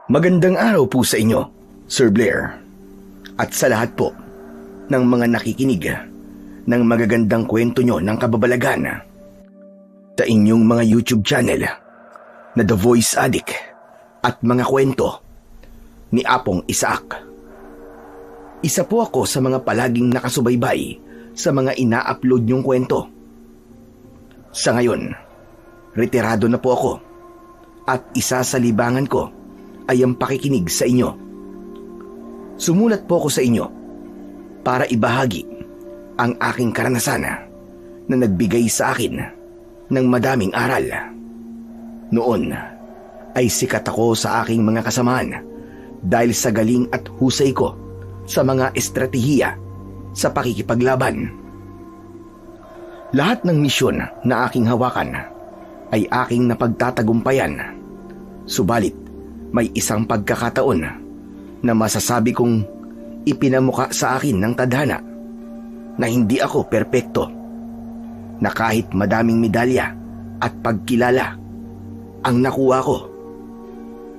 Magandang araw po sa inyo, Sir Blair. At sa lahat po ng mga nakikinig ng magagandang kwento nyo ng kababalaghan sa inyong mga YouTube channel na The Voice Addict at mga kwento ni Apong Isaac. Isa po ako sa mga palaging nakasubaybay sa mga ina-upload nyong kwento. Sa ngayon, retirado na po ako at isa sa libangan ko ay ang pakikinig sa inyo. Sumulat po ako sa inyo para ibahagi ang aking karanasan na nagbigay sa akin ng madaming aral. Noon ay sikat ako sa aking mga kasamahan dahil sa galing at husay ko sa mga estratehiya sa pakikipaglaban. Lahat ng misyon na aking hawakan ay aking napagtatagumpayan. Subalit, may isang pagkakataon na masasabi kong ipinamuka sa akin ng tadhana na hindi ako perpekto, na kahit madaming medalya at pagkilala ang nakuha ko,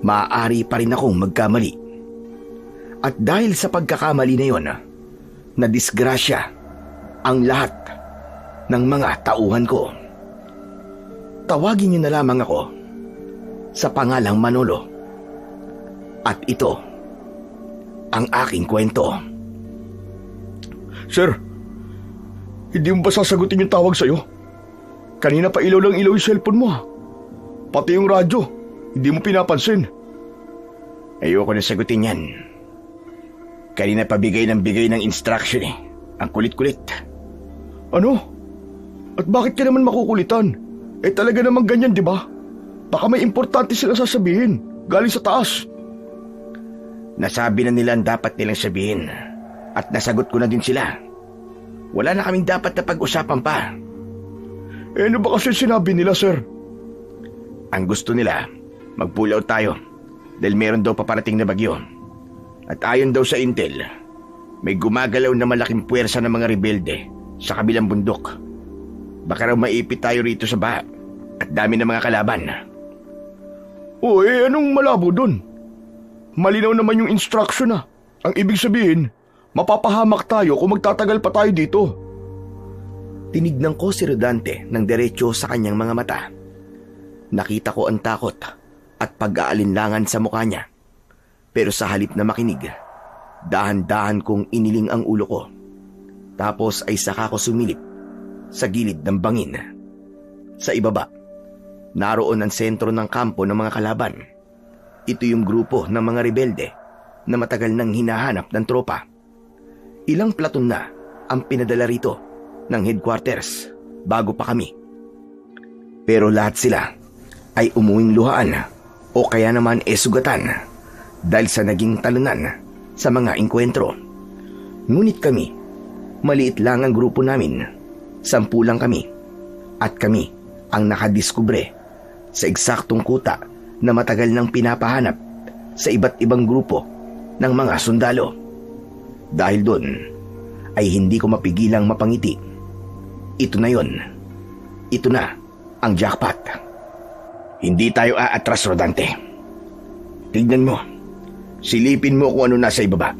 maaari pa rin akong magkamali. At dahil sa pagkakamali na yon, nadisgrasya ang lahat ng mga tauhan ko. Tawagin niyo na lamang ako sa pangalang Manolo. At ito ang aking kwento. Sir, hindi mo ba sasagutin yung tawag sa'yo? Kanina pa ilaw lang ilaw yung cellphone mo. Pati yung radyo, hindi mo pinapansin. Ayoko na sagutin yan. Kanina pa bigay ng instruction eh. Ang kulit-kulit. Ano? At bakit ka naman makukulitan? Talaga namang ganyan, di ba? Baka may importante sila sasabihin, galing sa taas. Nasabi na nila ang dapat nilang sabihin at nasagot ko na din sila. Wala na kaming dapat na pag-usapan pa. Ano ba kasi sinabi nila, sir? Ang gusto nila, mag-pull out tayo dahil meron daw paparating na bagyo. At ayon daw sa intel, may gumagalaw na malaking puwersa ng mga rebelde sa kabilang bundok. Baka raw maipit tayo rito sa baha at dami ng mga kalaban. Anong malabo dun? Malinaw naman yung instruction na. Ang ibig sabihin, mapapahamak tayo kung magtatagal pa tayo dito. Tinignan ko si Rodante ng diretso sa kanyang mga mata. Nakita ko ang takot at pag-aalinlangan sa mukha niya. Pero sa halip na makinig, dahan-dahan kong iniling ang ulo ko. Tapos ay saka ko sumilip sa gilid ng bangin. Sa ibaba, naroon ang sentro ng kampo ng mga kalaban. Ito yung grupo ng mga rebelde na matagal nang hinahanap ng tropa. Ilang platon na ang pinadala rito ng headquarters bago pa kami. Pero lahat sila ay umuwing luhaan o kaya naman sugatan dahil sa naging talunan sa mga engkwentro. Ngunit kami, maliit lang ang grupo namin. 10 lang kami. At kami ang nakadiskubre sa eksaktong kuta na matagal nang pinapahanap sa iba't ibang grupo ng mga sundalo. Dahil doon ay hindi ko mapigilang mapangiti. Ito na yon. Ito na ang jackpot. Hindi tayo aatras, Rodante. Tignan mo. Silipin mo kung ano nasa ibaba.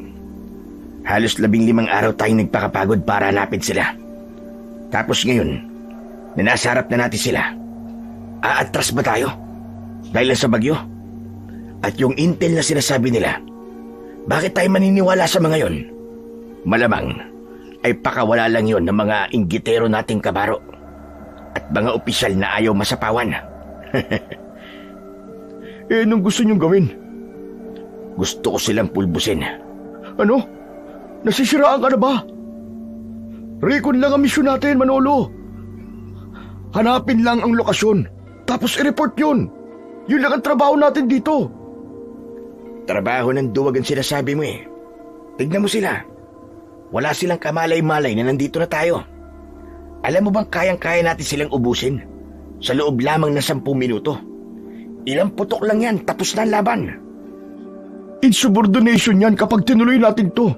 Halos 15 araw tayong nagpakapagod para hanapin sila. Tapos ngayon, na nasa harap na natin sila, aatras ba tayo? Dahil lang sa bagyo? At yung intel na sinasabi nila, bakit tayo maniniwala sa mga yon? Malamang ay pakawala lang yon ng mga inggitero nating kabaro at mga opisyal na ayaw masapawan. Anong gusto niyong gawin? Gusto ko silang pulbusin. Ano? Nasisiraan ka na ba? Recon lang ang misyon natin, Manolo. Hanapin lang ang lokasyon, tapos i-report yun. Yun lang ang trabaho natin dito. Trabaho ng duwag ang sinasabi mo eh. Tignan mo sila. Wala silang kamalay-malay na nandito na tayo. Alam mo bang kayang-kaya natin silang ubusin sa loob lamang ng 10 minuto? Ilang putok lang yan, tapos na ang laban. Insubordination yan kapag tinuloy natin to.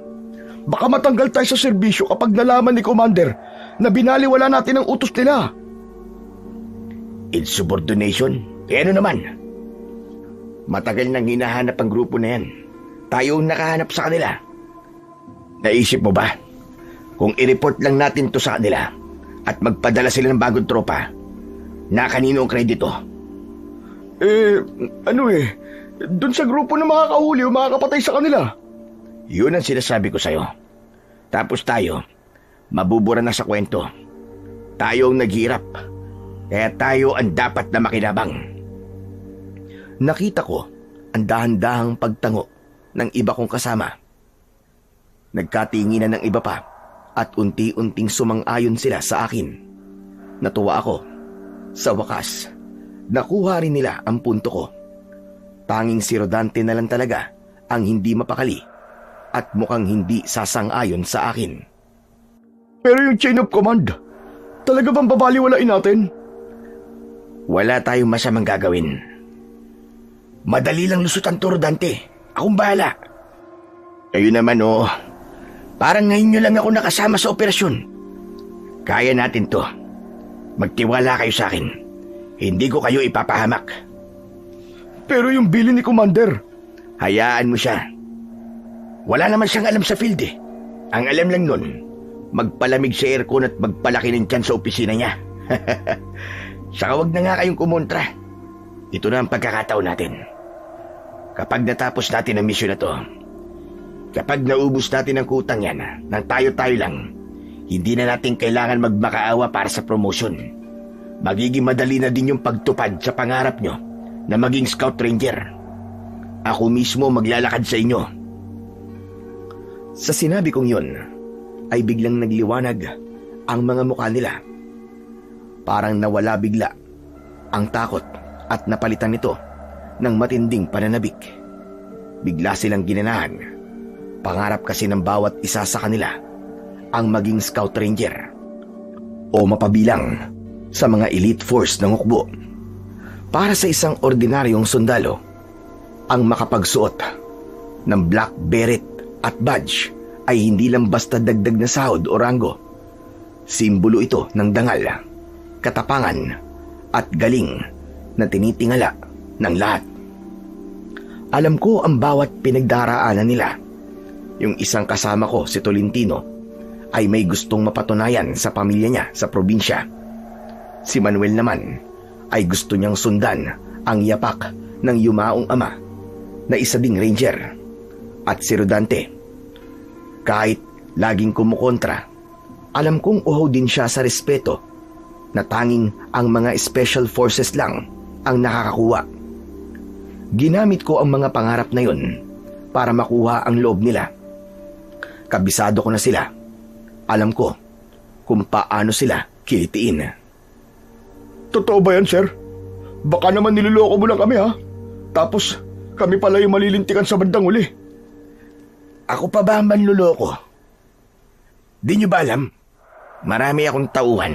Baka matanggal tayo sa serbisyo kapag nalaman ni Commander na binaliwala natin ang utos nila. Insubordination? Eh ano naman? Matagal nang hinahanap ang grupo na yan. Tayo ang nakahanap sa kanila. Naisip mo ba? Kung i-report lang natin to sa kanila at magpadala sila ng bagong tropa, na kanino ang kredito? Doon sa grupo na makakahuli o makakapatay sa kanila. Yun ang sinasabi ko sa'yo. Tapos tayo, mabubura na sa kwento. Tayo ang naghirap, kaya tayo ang dapat na makinabang. Nakita ko ang dahan-dahang pagtango ng iba kong kasama. Nagkatinginan ng iba pa at unti-unting sumang-ayon sila sa akin. Natuwa ako. Sa wakas, nakuha rin nila ang punto ko. Tanging si Rodante na lang talaga ang hindi mapakali at mukhang hindi sasang-ayon sa akin. Pero yung chain of command, talaga bang babaliwalain natin? Wala tayong masamang gagawin. Madali lang lusutan to, Rodante. Akong bahala. Kayo naman, parang ngayon nyo lang ako nakasama sa operasyon. Kaya natin to. Magtiwala kayo sa akin. Hindi ko kayo ipapahamak. Pero yung bilin ni Commander, hayaan mo siya. Wala naman siyang alam sa field eh. Ang alam lang nun, magpalamig sa aircon at magpalaki ng tiyan sa opisina niya. Saka wag na nga kayong kumontra. Ito na ang pagkakataon natin. Kapag natapos natin ang misyon na to, kapag naubos natin ang kutang yan, nang tayo-tayo lang, hindi na natin kailangan magmakaawa para sa promotion. Magiging madali na din yung pagtupad sa pangarap nyo na maging Scout Ranger. Ako mismo maglalakad sa inyo. Sa sinabi kong yun, ay biglang nagliwanag ang mga mukha nila. Parang nawala bigla ang takot at napalitan nito ng matinding pananabik. Bigla silang ginanahan. Pangarap kasi ng bawat isa sa kanila ang maging Scout Ranger o mapabilang sa mga elite force ng hukbo. Para sa isang ordinaryong sundalo, ang makapagsuot ng black beret at badge ay hindi lang basta dagdag na sahod o ranggo. Simbolo ito ng dangal, katapangan at galing na tinitingala ng lahat. Alam ko ang bawat pinagdaraanan nila. Yung isang kasama ko, si Tolentino, ay may gustong mapatunayan sa pamilya niya sa probinsya. Si Manuel naman ay gusto niyang sundan ang yapak ng yumaong ama na isa ding ranger. At si Rodante, kahit laging kumukontra, alam kong uhaw din siya sa respeto na tanging ang mga special forces lang ang nakakakuha. Ginamit ko ang mga pangarap na yun para makuha ang loob nila. Kabisado ko na sila. Alam ko kung paano sila kilitiin. Totoo ba yan, sir? Baka naman niloloko mo lang kami, ha? Tapos kami pala yung malilintikan sa bandang uli. Ako pa ba ang manluloko? Di nyo ba alam? Marami akong tauhan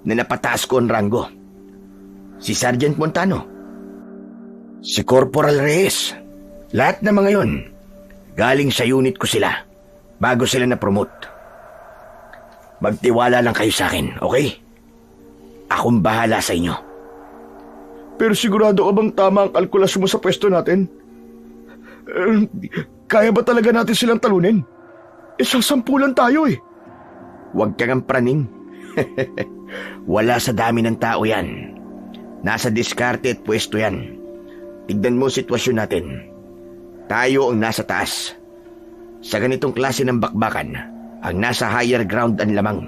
na napataas ko ang ranggo. Si Sergeant Montano, si Corporal Reyes, lahat na mga yon, galing sa unit ko sila bago sila na-promote. Magtiwala lang kayo sa akin, okay? Akong bahala sa inyo. Pero sigurado ka bang tama ang kalkulasyon mo sa pwesto natin? Kaya ba talaga natin silang talunin? Sasampulan tayo eh. Huwag kang praning. Wala sa dami ng tao yan. Nasa diskarte at pwesto yan. Tignan mo sitwasyon natin. Tayo ang nasa taas. Sa ganitong klase ng bakbakan, ang nasa higher ground ang lamang.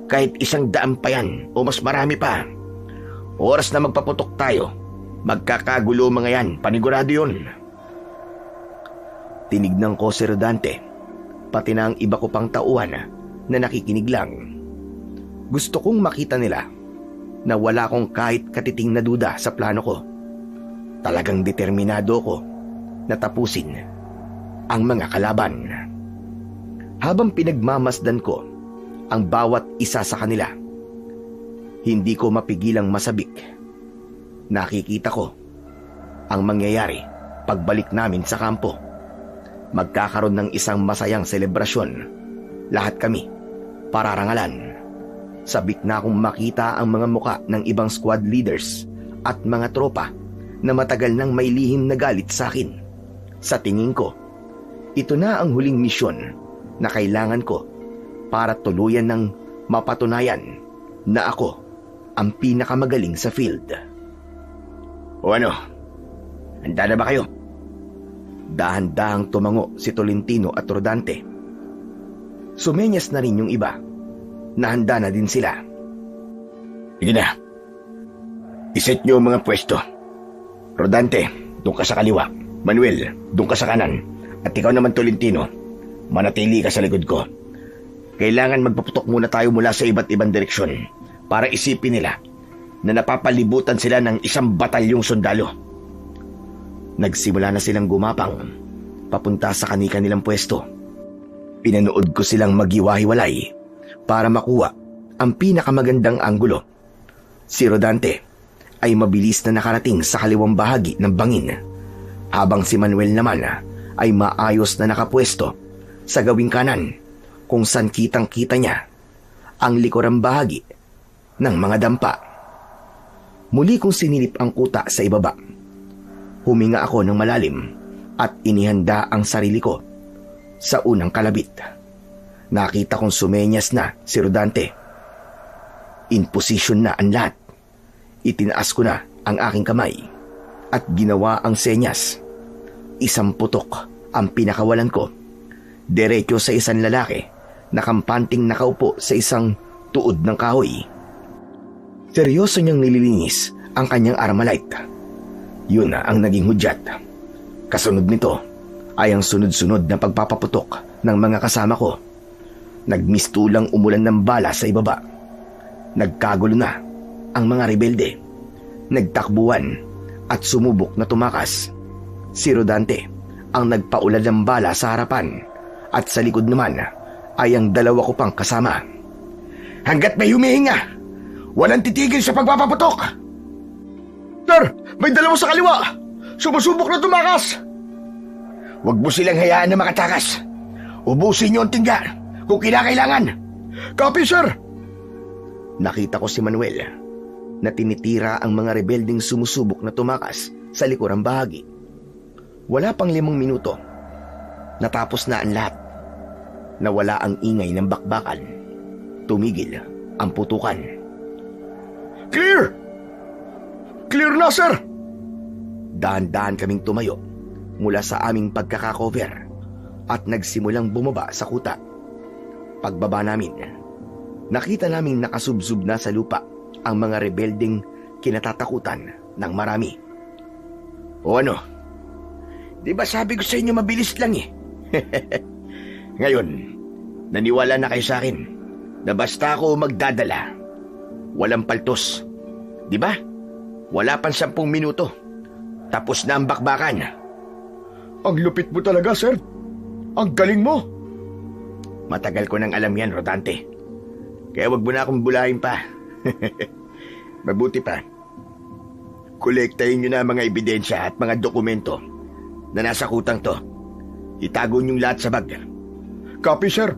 Kahit 100 pa yan o mas marami pa. Oras na magpaputok tayo, magkakagulo mga yan, panigurado yun. Tinignan ko si Rodante, pati na ang iba ko pang tauhan na nakikinig lang. Gusto kong makita nila na wala akong kahit katiting na duda sa plano ko. Talagang determinado ko na tapusin ang mga kalaban. Habang pinagmamasdan ko ang bawat isa sa kanila, hindi ko mapigilang masabik. Nakikita ko ang mangyayari pagbalik namin sa kampo. Magkakaroon ng isang masayang selebrasyon. Lahat kami pararangalan. Sabik na akong makita ang mga muka ng ibang squad leaders at mga tropa na matagal nang may lihim na galit sa akin. Sa tingin ko, ito na ang huling misyon na kailangan ko para tuluyan ng mapatunayan na ako ang pinakamagaling sa field. O ano? Handa na ba kayo? Dahan-dahang tumango si Tolentino at Rodante. Sumenyas na rin yung iba na handa na din sila. Sige na. Iset niyo ang mga pwesto. Rodante, doon ka sa kaliwa. Manuel, doon ka sa kanan. At ikaw naman, Tolentino, manatili ka sa likod ko. Kailangan magpaputok muna tayo mula sa iba't ibang direksyon para isipin nila na napapalibutan sila ng isang batalyong sundalo. Nagsimula na silang gumapang papunta sa kani-kanilang pwesto. Pinanood ko silang maghiwa-hiwalay para makuha ang pinakamagandang anggulo. Si Rodante ay mabilis na nakarating sa kaliwang bahagi ng bangin, habang si Manuel naman ay maayos na nakapwesto sa gawing kanan kung saan kitang-kita niya ang likurang bahagi ng mga dampa. Muli kong sinilip ang kuta sa ibaba. Huminga ako ng malalim at inihanda ang sarili ko sa unang kalabit. Nakita kong sumenyas na si Rodante. In position na ang lahat. Itinaas ko na ang aking kamay at ginawa ang senyas. Isang putok ang pinakawalan ko, diretso sa isang lalaki na kampanting nakaupo sa isang tuod ng kahoy. Seryoso niyang nililinis ang kanyang Armalite. Yun na ang naging hudyat. Kasunod nito ay ang sunod-sunod na pagpapaputok ng mga kasama ko. Nagmistulang umulan ng bala sa ibaba. Nagkagulo na ang mga rebelde. Nagtakbuhan at sumubok na tumakas. Si Rodante ang nagpaulad ng bala sa harapan at sa likod naman ay ang dalawa ko pang kasama. Hanggat may humihinga, walang titigil sa pagpapaputok! Sir, may dalawa sa kaliwa! Sumusubok na tumakas! Huwag mo silang hayaan na makatakas. Ubusin niyo ang tingga kung kinakailangan. Copy, sir! Nakita ko si Manuel na tinitira ang mga rebelding sumusubok na tumakas sa likurang bahagi. Wala pang 5 minuto. Natapos na ang lahat. Nawala ang ingay ng bakbakan. Tumigil ang putukan. Clear! Clear na, sir! Dahan-dahan kaming tumayo mula sa aming pagkakakover at nagsimulang bumaba sa kuta. Pagbaba namin, nakita naming nakasubsub na sa lupa ang mga rebelding kinatatakutan ng marami. O ano? Di ba sabi ko sa inyo mabilis lang eh? Ngayon, naniwala na kayo sa akin na basta ako magdadala, walang paltos. Di ba? Wala pang 10 minuto. Tapos na ang bakbakan. Ang lupit mo talaga, sir. Ang galing mo. Matagal ko nang alam yan, Rodante. Kaya wag mo na akong bulahin pa. Mabuti pa. Kolektahin nyo na mga ebidensya at mga dokumento na nasa kutang to. Itago nyong lahat sa bag. Copy, sir.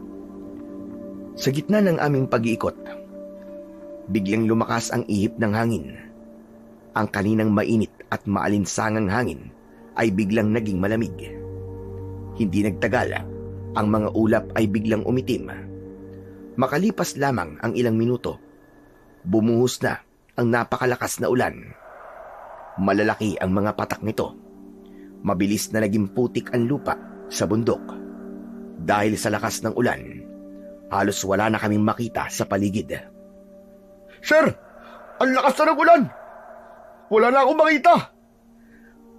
Sa gitna ng aming pag-iikot, biglang lumakas ang ihip ng hangin. Ang kaninang mainit at maalinsangang hangin ay biglang naging malamig. Hindi nagtagal, ang mga ulap ay biglang umitim. Makalipas lamang ang ilang minuto, bumuhos na ang napakalakas na ulan. Malalaki ang mga patak nito. Mabilis na naging putik ang lupa sa bundok. Dahil sa lakas ng ulan, halos wala na kaming makita sa paligid. Sir, ang lakas na ng ulan! Wala na akong makita!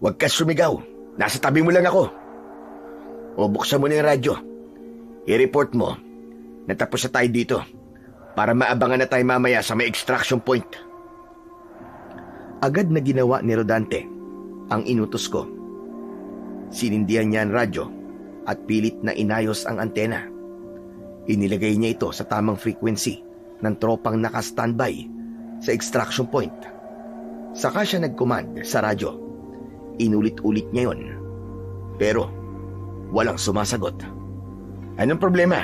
Huwag ka sumigaw. Nasa tabi mo lang ako. O buksan mo na yung radyo. I-report mo. Natapos na tayo dito para maabangan na tayo mamaya sa may extraction point. Agad na ginawa ni Rodante ang inutos ko. Sinindihan niya ang radyo at pilit na inayos ang antena. Inilagay niya ito sa tamang frequency ng tropang naka-standby sa extraction point. Saka siya nag-command sa radyo. Inulit-ulit niya yon. Pero walang sumasagot. Anong problema?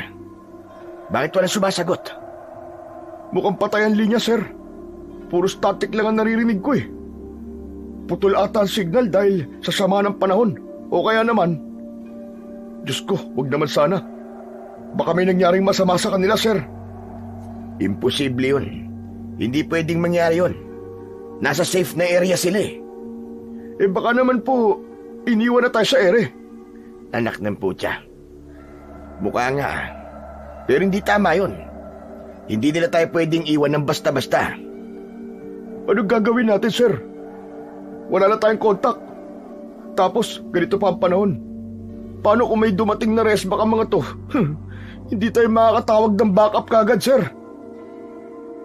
Bakit walang sumasagot? Mukhang patay ang linya, sir. Puro static lang ang naririnig ko eh. putol ata ang signal dahil sa sama ng panahon. O kaya naman, Diyos ko, wag naman sana. Baka may nangyaring masama sa kanila, sir. Imposible yun. Hindi pwedeng mangyari yun. Nasa safe na area sila eh. Eh baka naman po, iniwan na tayo sa ere. Anak ng putya. Mukha nga. Pero hindi tama yun. Hindi nila tayo pwedeng iwan ng basta-basta. Anong gagawin natin, sir? Wala na tayong kontak. Tapos, ganito pa ang panahon. Paano kung may dumating na resback ang mga to? Hindi tayo makakatawag ng backup kagad, sir.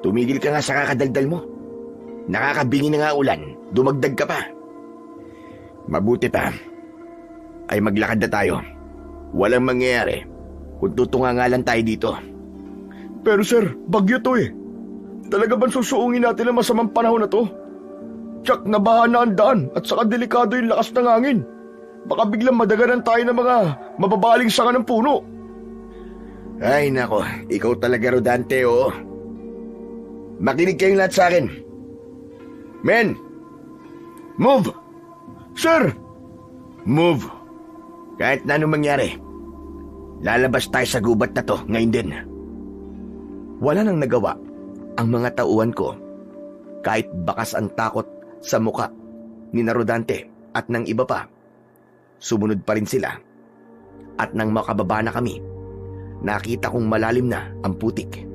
Tumigil ka nga sa kakadaldal mo. Nakakabingi na nga ulan. Dumagdag ka pa. Mabuti pa ay maglakad na tayo. Walang mangyayari kung tutunga nga lang tayo dito. Pero sir, bagyo to eh. Talaga bang susuungin natin ang masamang panahon na to? Tsak, nabaha na ang daan at saka delikado yung lakas ng hangin. Baka biglang madaganan tayo ng mga mababaling sanga ng puno. Ay nako, ikaw talaga Rodante, oo. Makinig kayong lahat sa akin. Men! Move! Sir! Move! Kahit na anong mangyari, lalabas tayo sa gubat na to ngayon din. Wala nang nagawa ang mga tauhan ko kahit bakas ang takot sa muka ni Rodante at ng iba pa. Sumunod pa rin sila. At nang makababa na kami, nakita kong malalim na ang putik.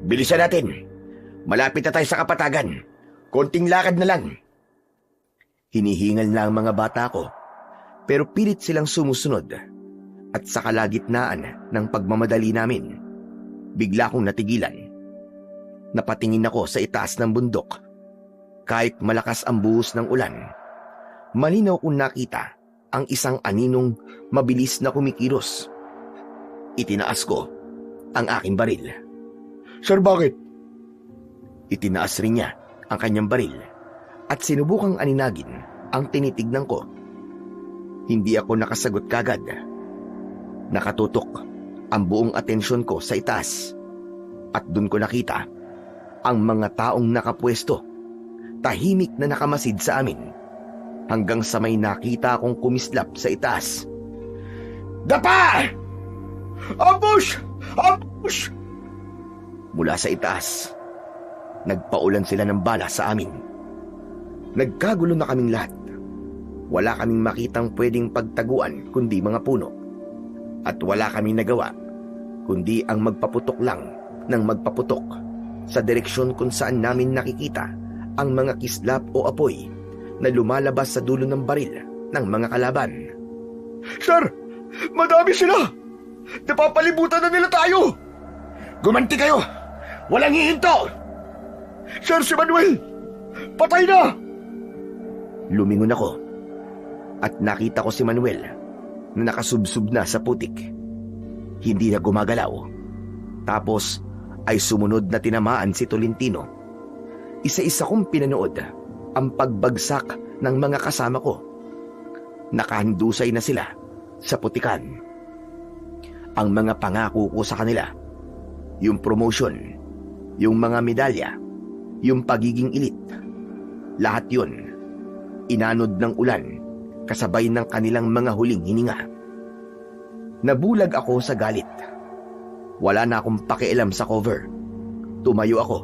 Bilisan natin! Malapit na tayo sa kapatagan. Konting lakad na lang. Hinihingal na ang mga bata ko, pero pilit silang sumusunod. At sa kalagitnaan ng pagmamadali namin, bigla kong natigilan. Napatingin ako sa itaas ng bundok. Kahit malakas ang buhos ng ulan, malinaw kong nakita ang isang aninong mabilis na kumikilos. Itinaas ko ang aking baril. Sir, bakit? Itinaas rin niya ang kanyang baril at sinubukang aninagin ang tinitignan ko. Hindi ako nakasagot kagad. Nakatutok ang buong atensyon ko sa itaas at doon ko nakita ang mga taong nakapwesto, tahimik na nakamasid sa amin hanggang sa may nakita akong kumislap sa itaas. Dapa! Ambush! Ambush! Mula sa itaas, nagpaulan sila ng bala sa amin. Nagkagulo na kaming lahat. Wala kaming makitang pwedeng pagtaguan kundi mga puno. At wala kaming nagawa kundi ang magpaputok lang ng magpaputok sa direksyon kung saan namin nakikita ang mga kislap o apoy na lumalabas sa dulo ng baril ng mga kalaban. Sir! Madami sila! Napapalibutan na nila tayo! Gumanti kayo! Walang hihinto! Sir, si Manuel! Patay na! Lumingon ako at nakita ko si Manuel na nakasubsob na sa putik. Hindi na gumagalaw. Tapos ay sumunod na tinamaan si Tolentino. Isa-isa kong pinanood ang pagbagsak ng mga kasama ko. Nakahandusay na sila sa putikan. Ang mga pangako ko sa kanila, yung promotion, yung mga medalya, yung pagiging elite, lahat yun inanod ng ulan kasabay ng kanilang mga huling hininga. Nabulag ako sa galit. Wala na akong pakialam sa cover. Tumayo ako,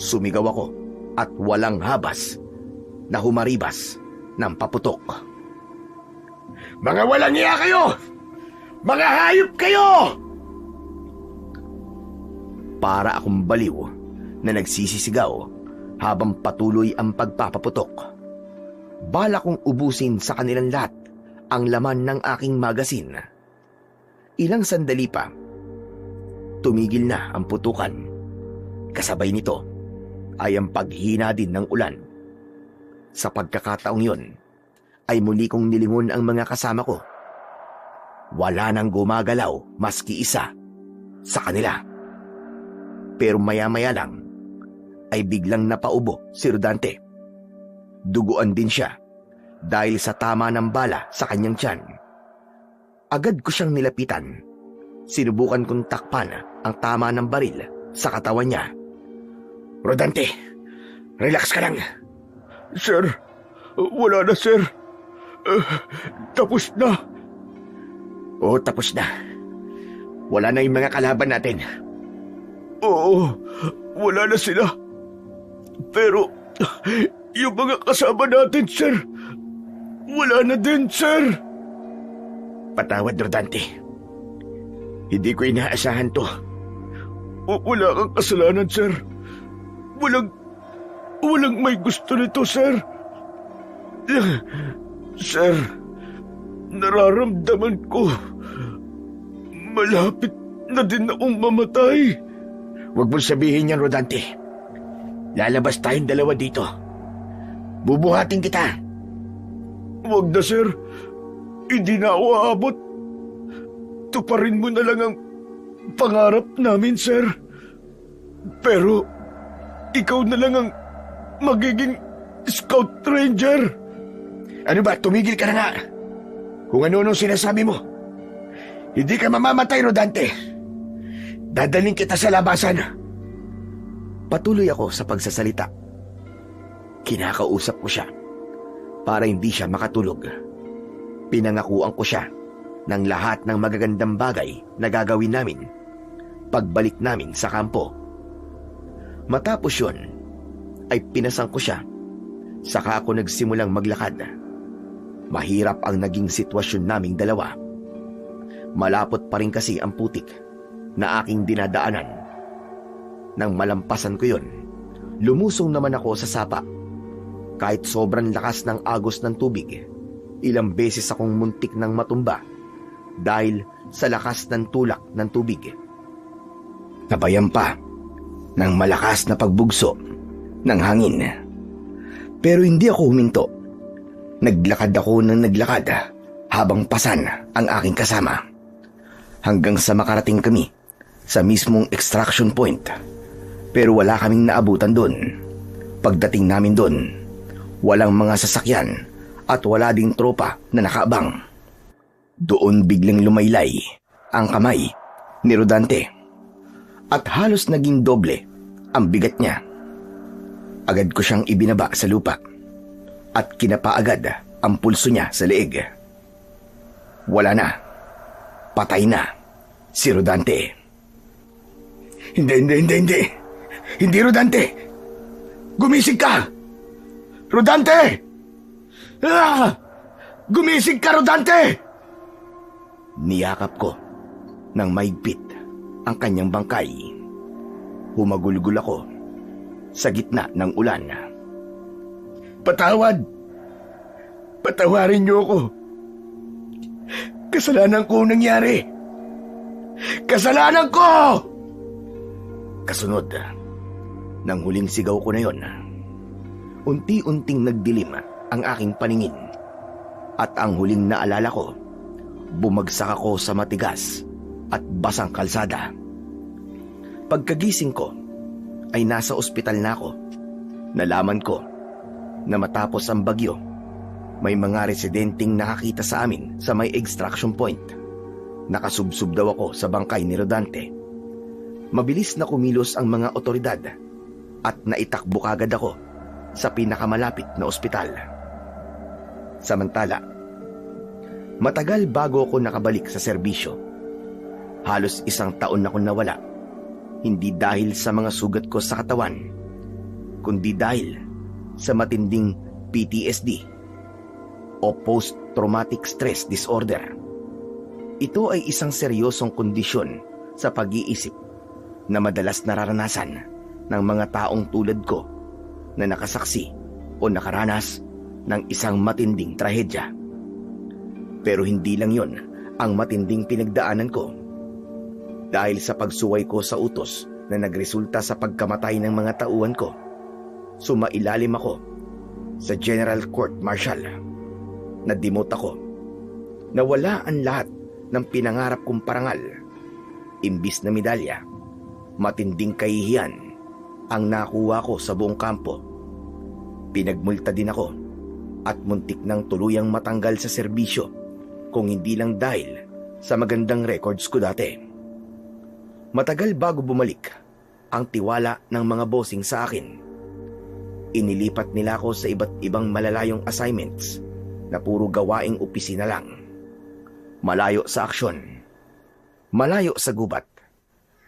sumigaw ako, at walang habas na humaribas ng paputok. Mga walang iya kayo! Mga hayop kayo! Para akong baliw na nagsisisigaw habang patuloy ang pagpapaputok. Bala kong ubusin sa kanilang lahat ang laman ng aking magasin. Ilang sandali pa, tumigil na ang putukan. Kasabay nito ay ang paghina din ng ulan. Sa pagkakataong yon, ay muli kong nilingon ang mga kasama ko. Wala nang gumagalaw maski isa sa kanila. Pero maya-maya lang ay biglang napaubo si Rodante. Duguan din siya dahil sa tama ng bala sa kanyang tiyan. Agad ko siyang nilapitan. Sinubukan kong takpan ang tama ng baril sa katawan niya. Rodante, relax ka lang. Sir, Wala na, sir. Tapos na. Oo, tapos na. Wala na yung mga kalaban natin. Oo, wala na sila. Pero, yung mga kasama natin, sir, wala na din, sir. Patawad, Rodante. Hindi ko inaasahan to. Wala kang kasalanan, sir. Walang may gusto nito, sir. Sir, nararamdaman ko. Malapit na din akong mamatay. Huwag mong sabihin yan, Rodante. Lalabas tayong dalawa dito. Bubuhatin kita. Huwag na, sir. Hindi na ako aabot. Tuparin mo na lang ang pangarap namin, sir. Pero, ikaw na lang ang magiging Scout Ranger. Ano ba, tumigil ka na nga. Kung ano-ano sinasabi mo. Hindi ka mamamatay, Rodante. Dadaling kita sa labasan. Patuloy ako sa pagsasalita. Kinakausap ko siya para hindi siya makatulog. Pinangakuan ko siya ng lahat ng magagandang bagay na gagawin namin pagbalik namin sa kampo. Matapos yun, ay pinasang ko siya. Saka ako nagsimulang maglakad. Mahirap ang naging sitwasyon naming dalawa. Malapot pa rin kasi ang putik na aking dinadaanan. Nang malampasan ko yun, lumusong naman ako sa sapa. Kahit sobrang lakas ng agos ng tubig, ilang beses akong muntik ng matumba dahil sa lakas ng tulak ng tubig. Nabayan pa ng malakas na pagbugso ng hangin. Pero hindi ako huminto. Naglakad ako ng naglakad habang pasan ang aking kasama. Hanggang sa makarating kami sa mismong extraction point. Pero wala kaming naabutan doon. Pagdating namin doon, walang mga sasakyan at wala ding tropa na nakaabang. Doon biglang lumaylay ang kamay ni Rodante at halos naging doble ang bigat niya. Agad ko siyang ibinaba sa lupa at kinapa agad ang pulso niya sa leeg. Wala na. Patay na si Rodante. Hindi. Hindi, Rodante. Gumising ka! Rodante! Ah! Gumising ka, Rodante! Niyakap ko ng maigpit ang kanyang bangkay. Humagulgul ako sa gitna ng ulan. Patawad! Patawarin niyo ako. Kasalanan ko nangyari. Kasalanan ko! Kasunod, nang huling sigaw ko na yon, unti-unting nagdilim ang aking paningin. At ang huling naalala ko, bumagsak ako sa matigas at basang kalsada. Pagkagising ko, ay nasa ospital na ako. Nalaman ko na matapos ang bagyo, may mga residenteng nakakita sa amin sa may extraction point. Nakasubsub daw ako sa bangkay ni Rodante. Mabilis na kumilos ang mga otoridad at naitakbo kagad ako sa pinakamalapit na ospital. Samantala, matagal bago ako nakabalik sa serbisyo. Halos 1 taon na akong nawala. Hindi dahil sa mga sugat ko sa katawan, kundi dahil sa matinding PTSD o Post-Traumatic Stress Disorder. Ito ay isang seryosong kondisyon sa pag-iisip na madalas nararanasan ng mga taong tulad ko na nakasaksi o nakaranas ng isang matinding trahedya. Pero hindi lang yon ang matinding pinagdaanan ko. Dahil sa pagsuway ko sa utos na nagresulta sa pagkamatay ng mga tauhan ko, sumailalim ako sa General Court Martial. Nadimot ako. Nawala ang lahat ng pinangarap kong parangal. Imbis na medalya, matinding kahihiyan ang nakuha ko sa buong kampo. Pinagmulta din ako at muntik nang tuluyang matanggal sa serbisyo kung hindi lang dahil sa magandang records ko dati. Matagal bago bumalik ang tiwala ng mga bossing sa akin. Inilipat nila ako sa iba't ibang malalayong assignments na puro gawaing opisina lang. Malayo sa aksyon, malayo sa gubat,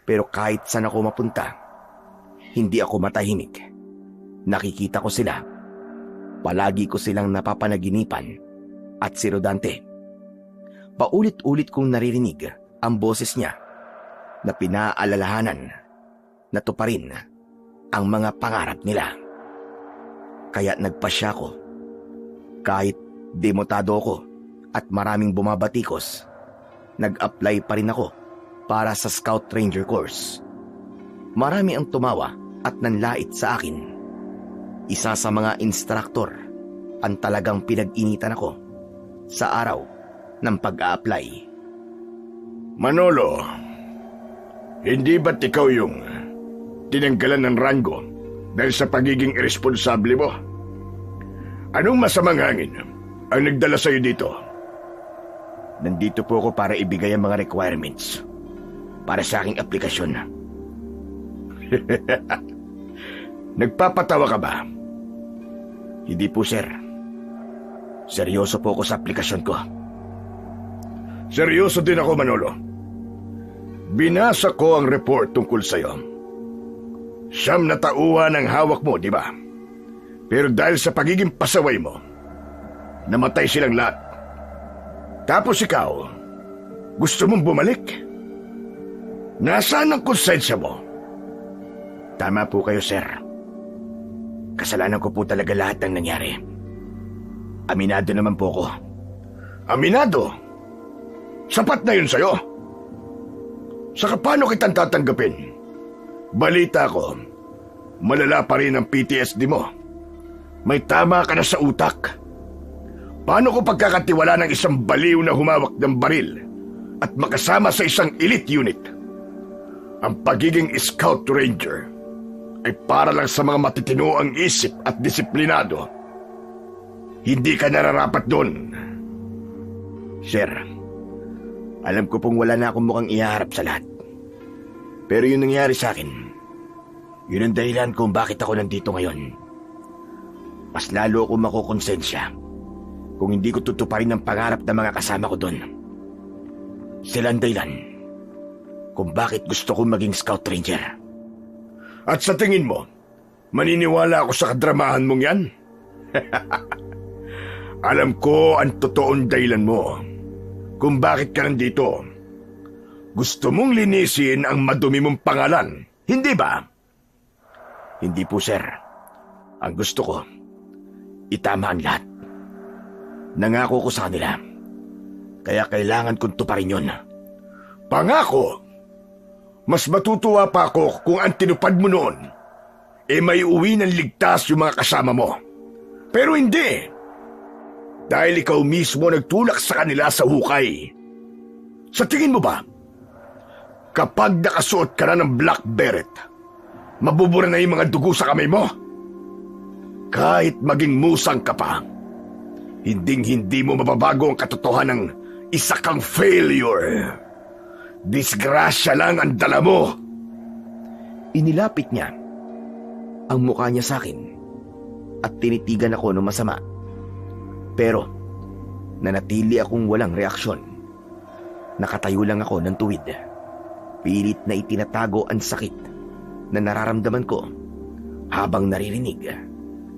pero kahit saan ako mapunta, hindi ako matahimik. Nakikita ko sila. Palagi ko silang napapanaginipan at si Rodante. Paulit-ulit kong naririnig ang boses niya na pinaalalahanan na tuparin ang mga pangarap nila. Kaya nagpasya ko. Kahit demotado ko at maraming bumabatikos, nag-apply pa rin ako para sa Scout Ranger course. Marami ang tumawa at nanlait sa akin. Isa sa mga instructor ang talagang pinag-initan ako sa araw ng pag-a-apply. Manolo, hindi ba't ikaw yung tinanggalan ng rango dahil sa pagiging irresponsable mo? Anong masamang hangin ang nagdala sa'yo dito? Nandito po ako para ibigay ang mga requirements para sa aking aplikasyon. Nagpapatawa ka ba? Hindi po, sir. Seryoso po ako sa aplikasyon ko. Seryoso din ako, Manolo. Binasa ko ang report tungkol sa'yo. 9 na tauhan ang hawak mo, di ba? Pero dahil sa pagiging pasaway mo, namatay silang lahat. Tapos ikaw, gusto mong bumalik? Nasaan ang konsensya mo? Tama po kayo, sir. Kasalanan ko po talaga lahat ng nangyari. Aminado naman po ako. Aminado? Sapat na yun sa'yo? Saka paano kitang tatanggapin? Balita ko, malala pa rin ang PTSD mo. May tama ka na sa utak. Paano ko pagkakatiwala ng isang baliw na humawak ng baril at makasama sa isang elite unit? Ang pagiging Scout Ranger ay para lang sa mga matitino ang isip at disiplinado. Hindi ka nararapat doon. Sir, alam ko pong wala na akong mukhang ihaharap sa lahat. Pero yung nangyari sa akin, yun ang dahilan kung bakit ako nandito ngayon. Mas lalo akong makukonsensya kung hindi ko tutuparin ang pangarap ng mga kasama ko doon. Sila ang dahilan kung bakit gusto kong maging Scout Ranger. At sa tingin mo, maniniwala ako sa kadramahan mong yan? Alam ko ang totoong dahilan mo kung bakit ka nandito. Gusto mong linisin ang madumi mong pangalan, hindi ba? Hindi po, sir. Ang gusto ko, itama ang lahat. Nangako ko sa kanila, kaya kailangan kong tuparin yun. Pangako? Mas matutuwa pa ako kung ang tinupad mo noon may uwi ng ligtas yung mga kasama mo. Pero hindi. Dahil ikaw mismo nagtulak sa kanila sa hukay. Sa tingin mo ba, kapag nakasuot ka na ng black beret, mabubura na yung mga dugo sa kamay mo? Kahit maging musang ka pa, hinding-hindi mo mababago ang katotohanan ng isa kang failure. Disgrasya lang ang dala mo. Inilapit niya ang mukha niya sa akin at tinitigan ako ng masama. Pero nanatili akong walang reaksyon. Nakatayo lang ako ng tuwid. Pilit na itinatago ang sakit na nararamdaman ko habang naririnig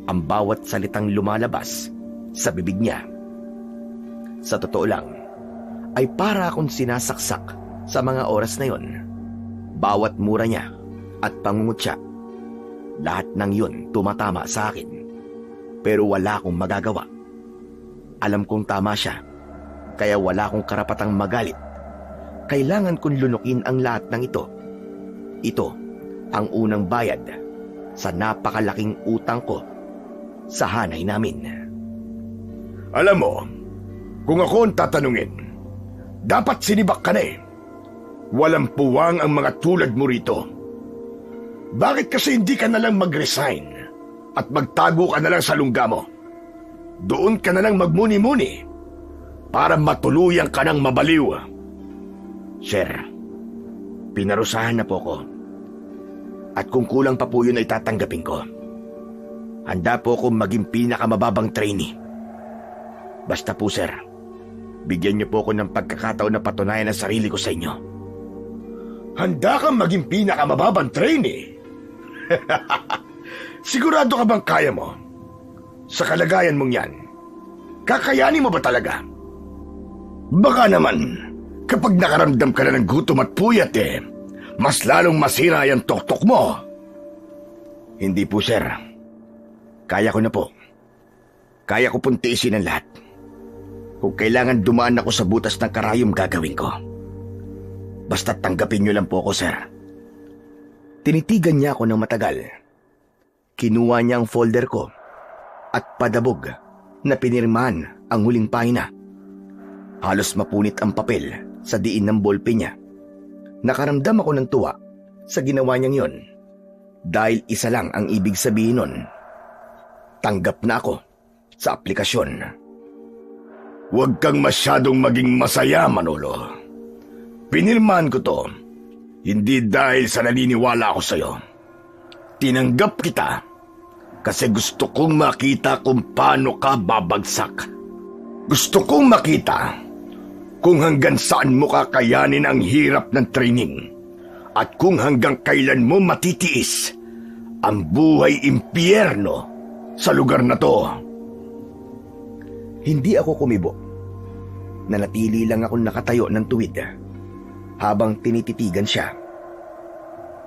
ang bawat salitang lumalabas sa bibig niya. Sa totoo lang, ay para akong sinasaksak sa mga oras na yon. Bawat mura niya at pangungutya, lahat ng yun tumatama sa akin. Pero wala akong magagawa. Alam kong tama siya, kaya wala akong karapatang magalit. Kailangan kong lunukin ang lahat ng ito. Ito ang unang bayad sa napakalaking utang ko sa hanay namin. Alam mo, kung ako ang tatanungin, dapat sinibak ka na eh. Walang puwang ang mga tulad mo rito. Bakit kasi hindi ka nalang mag-resign at magtago ka nalang sa lungga mo? Doon ka nalang magmuni-muni para matuluyan ka ng mabaliw. Sir, pinarusahan na po ko. At kung kulang pa po yun ay tatanggapin ko. Handa po akong maging pinakamababang trainee. Basta po sir, bigyan niyo po ako ng pagkakataon na patunayan ang sarili ko sa inyo. Handa kang maging pinakamababang trainee? Sigurado ka bang kaya mo? Sa kalagayan mong yan, kakayanin mo ba talaga? Baka naman, kapag nakaramdam ka na ng gutom at puyat mas lalong masira yung tuktok mo. Hindi po sir. Kaya ko na po. Kaya ko pong tiisin ang lahat. Kung kailangan dumaan ako sa butas ng karayom, gagawin ko. Basta tanggapin niyo lang po ako, sir. Tinitigan niya ako ng matagal. Kinuha niya ang folder ko at padabog na pinirmahan ang huling pahina. Halos mapunit ang papel sa diin ng ballpen niya. Nakaramdam ako ng tuwa sa ginawa niyang yon. Dahil isa lang ang ibig sabihin nun. Tanggap na ako sa aplikasyon. Huwag kang masyadong maging masaya, Manolo. Pinirmahan ko to, hindi dahil sa naniniwala ako sa'yo. Tinanggap kita kasi gusto kong makita kung paano ka babagsak. Gusto kong makita kung hanggang saan mo kakayanin ang hirap ng training at kung hanggang kailan mo matitiis ang buhay impyerno sa lugar na to. Hindi ako kumibo. Nanatili lang akong nakatayo ng tuwid habang tinititigan siya.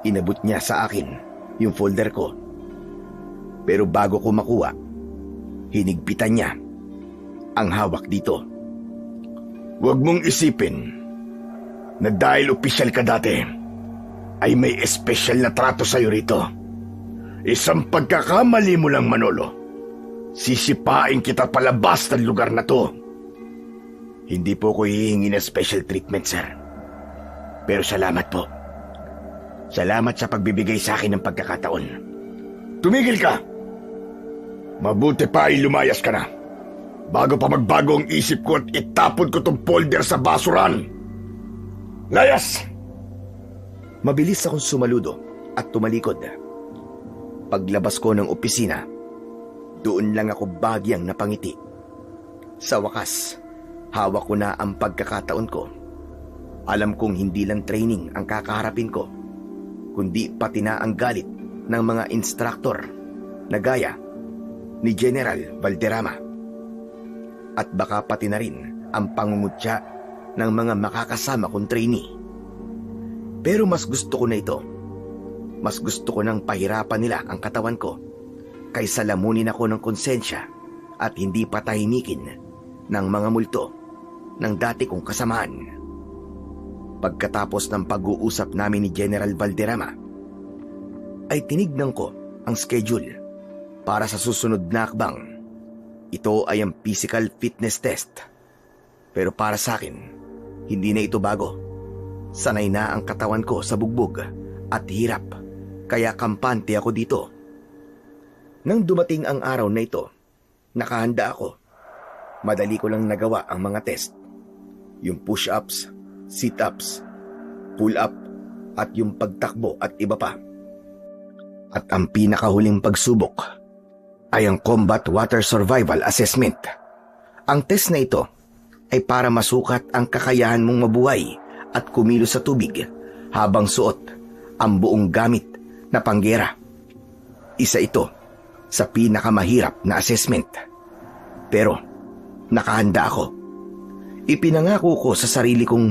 Inabot niya sa akin yung folder ko. Pero bago ko makuha, hinigpitan niya ang hawak dito. Huwag mong isipin na dahil opisyal ka dati, ay may espesyal na trato sa'yo rito. Isang pagkakamali mo lang, Manolo. Sisipain kita palabas ng lugar na to. Hindi po ko hihingi ng special treatment, sir. Pero salamat po. Salamat sa pagbibigay sa akin ng pagkakataon. Tumigil ka! Mabuti pa ay lumayas ka na. Bago pa magbago ang isip ko at itapon ko tong folder sa basuran. Layas! Mabilis akong sumaludo at tumalikod. Paglabas ko ng opisina, doon lang ako bagyang napangiti. Sa wakas, hawak ko na ang pagkakataon ko. Alam kong hindi lang training ang kakaharapin ko, kundi pati na ang galit ng mga instructor na gaya ni General Valderrama. At baka pati na rin ang pangungutya ng mga makakasama kong trainee. Pero mas gusto ko na ito. Mas gusto ko nang pahirapan nila ang katawan ko kaysa lamunin ako ng konsensya at hindi patahimikin ng mga multo ng dati kong kasamaan. Pagkatapos ng pag-uusap namin ni General Valderrama, ay tinignan ko ang schedule para sa susunod na akbang. Ito ay ang physical fitness test. Pero para sa akin, hindi na ito bago. Sanay na ang katawan ko sa bugbog at hirap, kaya kampante ako dito. Nang dumating ang araw na ito, nakahanda ako. Madali ko lang nagawa ang mga test. Yung push-ups, sit-ups, pull-up, at yung pagtakbo at iba pa. At ang pinakahuling pagsubok ay ang Combat Water Survival Assessment. Ang test na ito ay para masukat ang kakayahan mong mabuhay at kumilos sa tubig habang suot ang buong gamit na panggera. Isa ito sa pinakamahirap na assessment. Pero nakahanda ako. Ipinangako ko sa sarili kong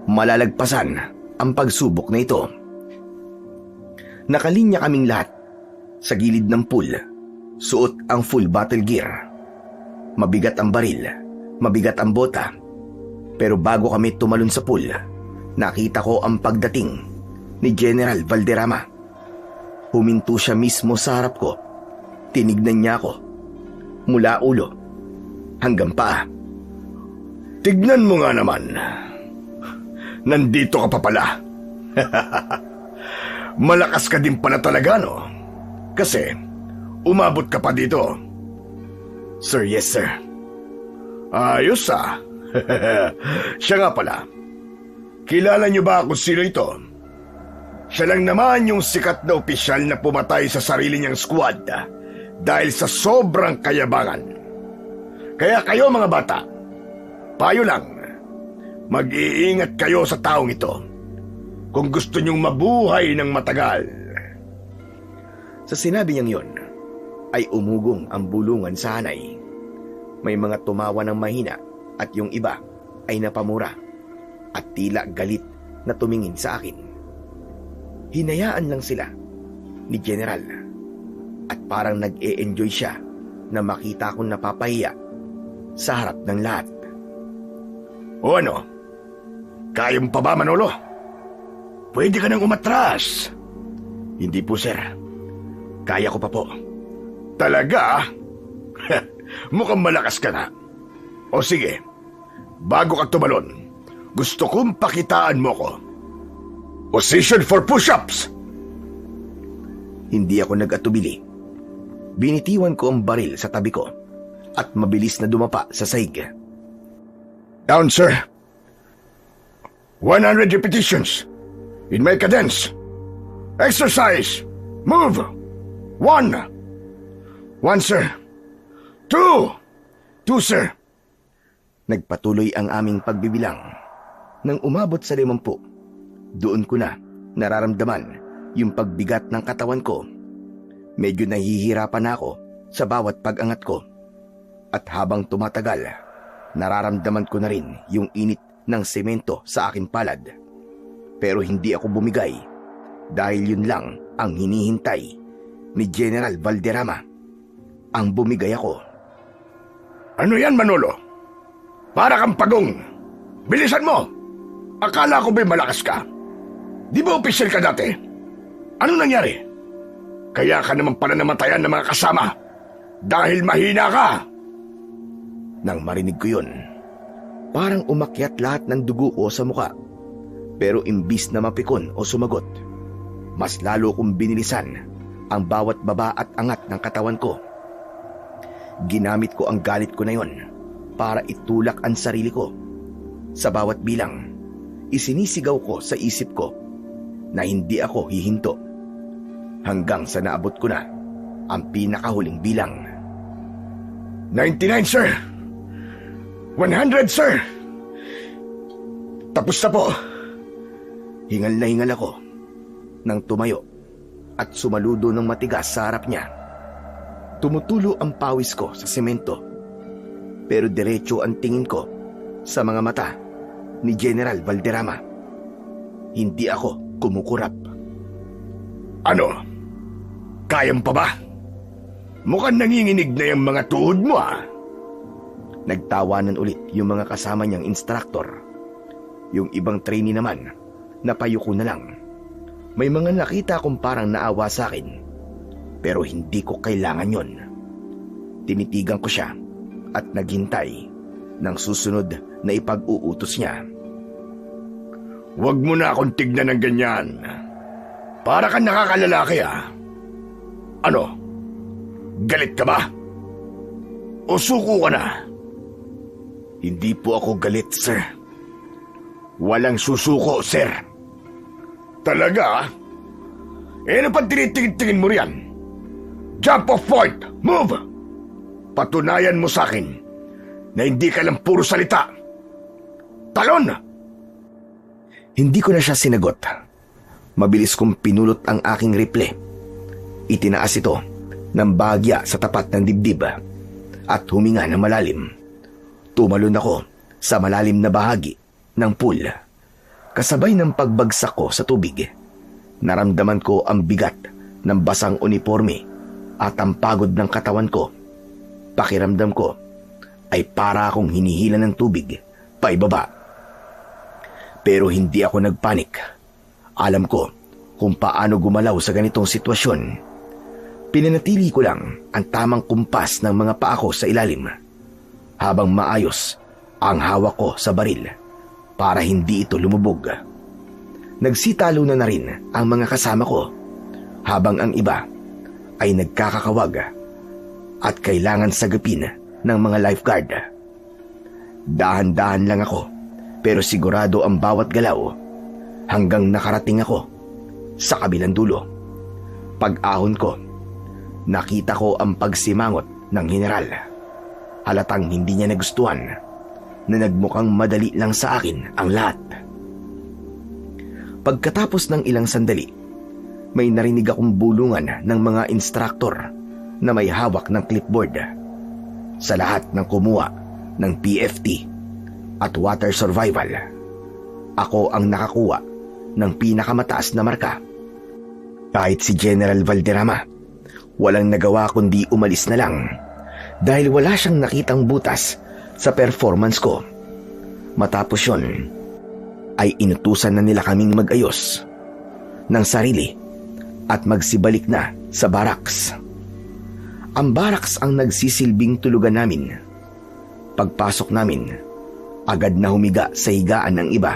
malalagpasan ang pagsubok na ito. Nakalinya kaming lahat sa gilid ng pool. Suot ang full battle gear. Mabigat ang baril, mabigat ang bota. Pero bago kami tumalon sa pool, nakita ko ang pagdating ni General Valderrama. Huminto siya mismo sa harap ko. Tinignan niya ako mula ulo hanggang paa. Tignan mo nga naman. Nandito ka pa pala. Malakas ka din pala talaga, no? Kasi umabot ka pa dito. Sir, yes sir. Ayos ah. Siya nga pala. Kilala niyo ba kung sino ito? Siya lang naman yung sikat na opisyal na pumatay sa sarili niyang squad dahil sa sobrang kayabangan. Kaya kayo mga bata, payo lang, mag-iingat kayo sa taong ito kung gusto niyong mabuhay ng matagal. Sa sinabi niyang yon, ay umugong ang bulungan sa hanay. May mga tumawa ng mahina at yung iba ay napamura at tila galit na tumingin sa akin. Hinayaan lang sila ni General at parang nag-e-enjoy siya na makita akong napapahiya sa harap ng lahat. O ano? Kaya mo pa ba, Manolo? Pwede ka nang umatras. Hindi po, sir. Kaya ko pa po. Talaga? Mukhang malakas ka na. O sige, bago ka tumalon, gusto kong pakitaan mo ko. Position for push-ups! Hindi ako nag-atubili. Binitiwan ko ang baril sa tabi ko at mabilis na dumapa sa sahig. Down, sir. 100 repetitions. In my cadence. Exercise. Move. 1. 1, sir. 2. 2, sir. Nagpatuloy ang aming pagbibilang. Nang umabot sa 50, doon ko na nararamdaman yung pagbigat ng katawan ko. Medyo nahihirapan ako sa bawat pag-angat ko. At habang tumatagal, nararamdaman ko na rin yung init ng semento sa aking palad. Pero hindi ako bumigay dahil yun lang ang hinihintay ni General Valderrama. Ang bumigay ako. Ano yan, Manolo? Para kang pagong. Bilisan mo! Akala ko ba'y malakas ka? Di ba opisyal ka dati? Ano nangyari? Kaya ka naman pala namatayan ng mga kasama dahil mahina ka. Nang marinig ko yun, parang umakyat lahat ng dugo ko sa muka. Pero imbis na mapikon o sumagot, mas lalo kong binilisan ang bawat baba at angat ng katawan ko. Ginamit ko ang galit ko na yon para itulak ang sarili ko. Sa bawat bilang, isinisigaw ko sa isip ko na hindi ako hihinto hanggang sa naabot ko na ang pinakahuling bilang. 99, sir! 100, sir! Tapos na po. Hingal na hingal ako nang tumayo at sumaludo ng matigas sa harap niya. Tumutulo ang pawis ko sa semento, pero diretso ang tingin ko sa mga mata ni General Valderrama. Hindi ako kumukurap. Ano? Kayang pa ba? Mukhang nanginginig na yung mga tuhod mo, ah. Nagtawanan ulit yung mga kasama niyang instruktor. Yung ibang trainee naman, napayuko na lang. May mga nakita akong parang naawa sa akin, pero hindi ko kailangan yon. Tinitigan ko siya at naghintay ng susunod na ipag-uutos niya. Huwag mo na akong tignan ng ganyan. Para kang nakakalalaki, ah. Ano? Galit ka ba? O suko ka na? Hindi po ako galit, sir. Walang susuko, sir. Talaga? Ano pa tinitingin mo riyan? Jump off point! Move! Patunayan mo sa akin na hindi ka lang puro salita. Talon! Hindi ko na siya sinagot. Mabilis kong pinulot ang aking rifle. Itinaas ito ng bahagya sa tapat ng dibdib at huminga ng malalim. Tumalon ako sa malalim na bahagi ng pool. Kasabay ng pagbagsak ko sa tubig, naramdaman ko ang bigat ng basang uniforme at ang pagod ng katawan ko. Pakiramdam ko ay para akong hinihila ng tubig paibaba. Pero hindi ako nagpanik. Alam ko kung paano gumalaw sa ganitong sitwasyon. Pinanatili ko lang ang tamang kumpas ng mga paa ko sa ilalim habang maayos ang hawak ko sa baril para hindi ito lumubog. Nagsitalo na rin ang mga kasama ko habang ang iba ay nagkakakawag at kailangan sagapin ng mga lifeguard. Dahan-dahan lang ako pero sigurado ang bawat galaw hanggang nakarating ako sa kabilang dulo. Pag-ahon ko, Nakita ko ang pagsimangot ng general. Halatang hindi niya nagustuhan na nagmukhang madali lang sa akin ang lahat. Pagkatapos ng ilang sandali, may narinig akong bulungan ng mga instructor na may hawak ng clipboard. Sa lahat ng kumuha ng PFT at water survival, ako ang nakakuha ng pinakamataas na marka. Kahit si General Valderrama, walang nagawa kundi umalis na lang dahil wala siyang nakitang butas sa performance ko. Matapos yun, ay inutusan na nila kaming mag-ayos ng sarili at magsibalik na sa barracks. Ang barracks ang nagsisilbing tulugan namin. Pagpasok namin, agad na humiga sa higaan ng iba.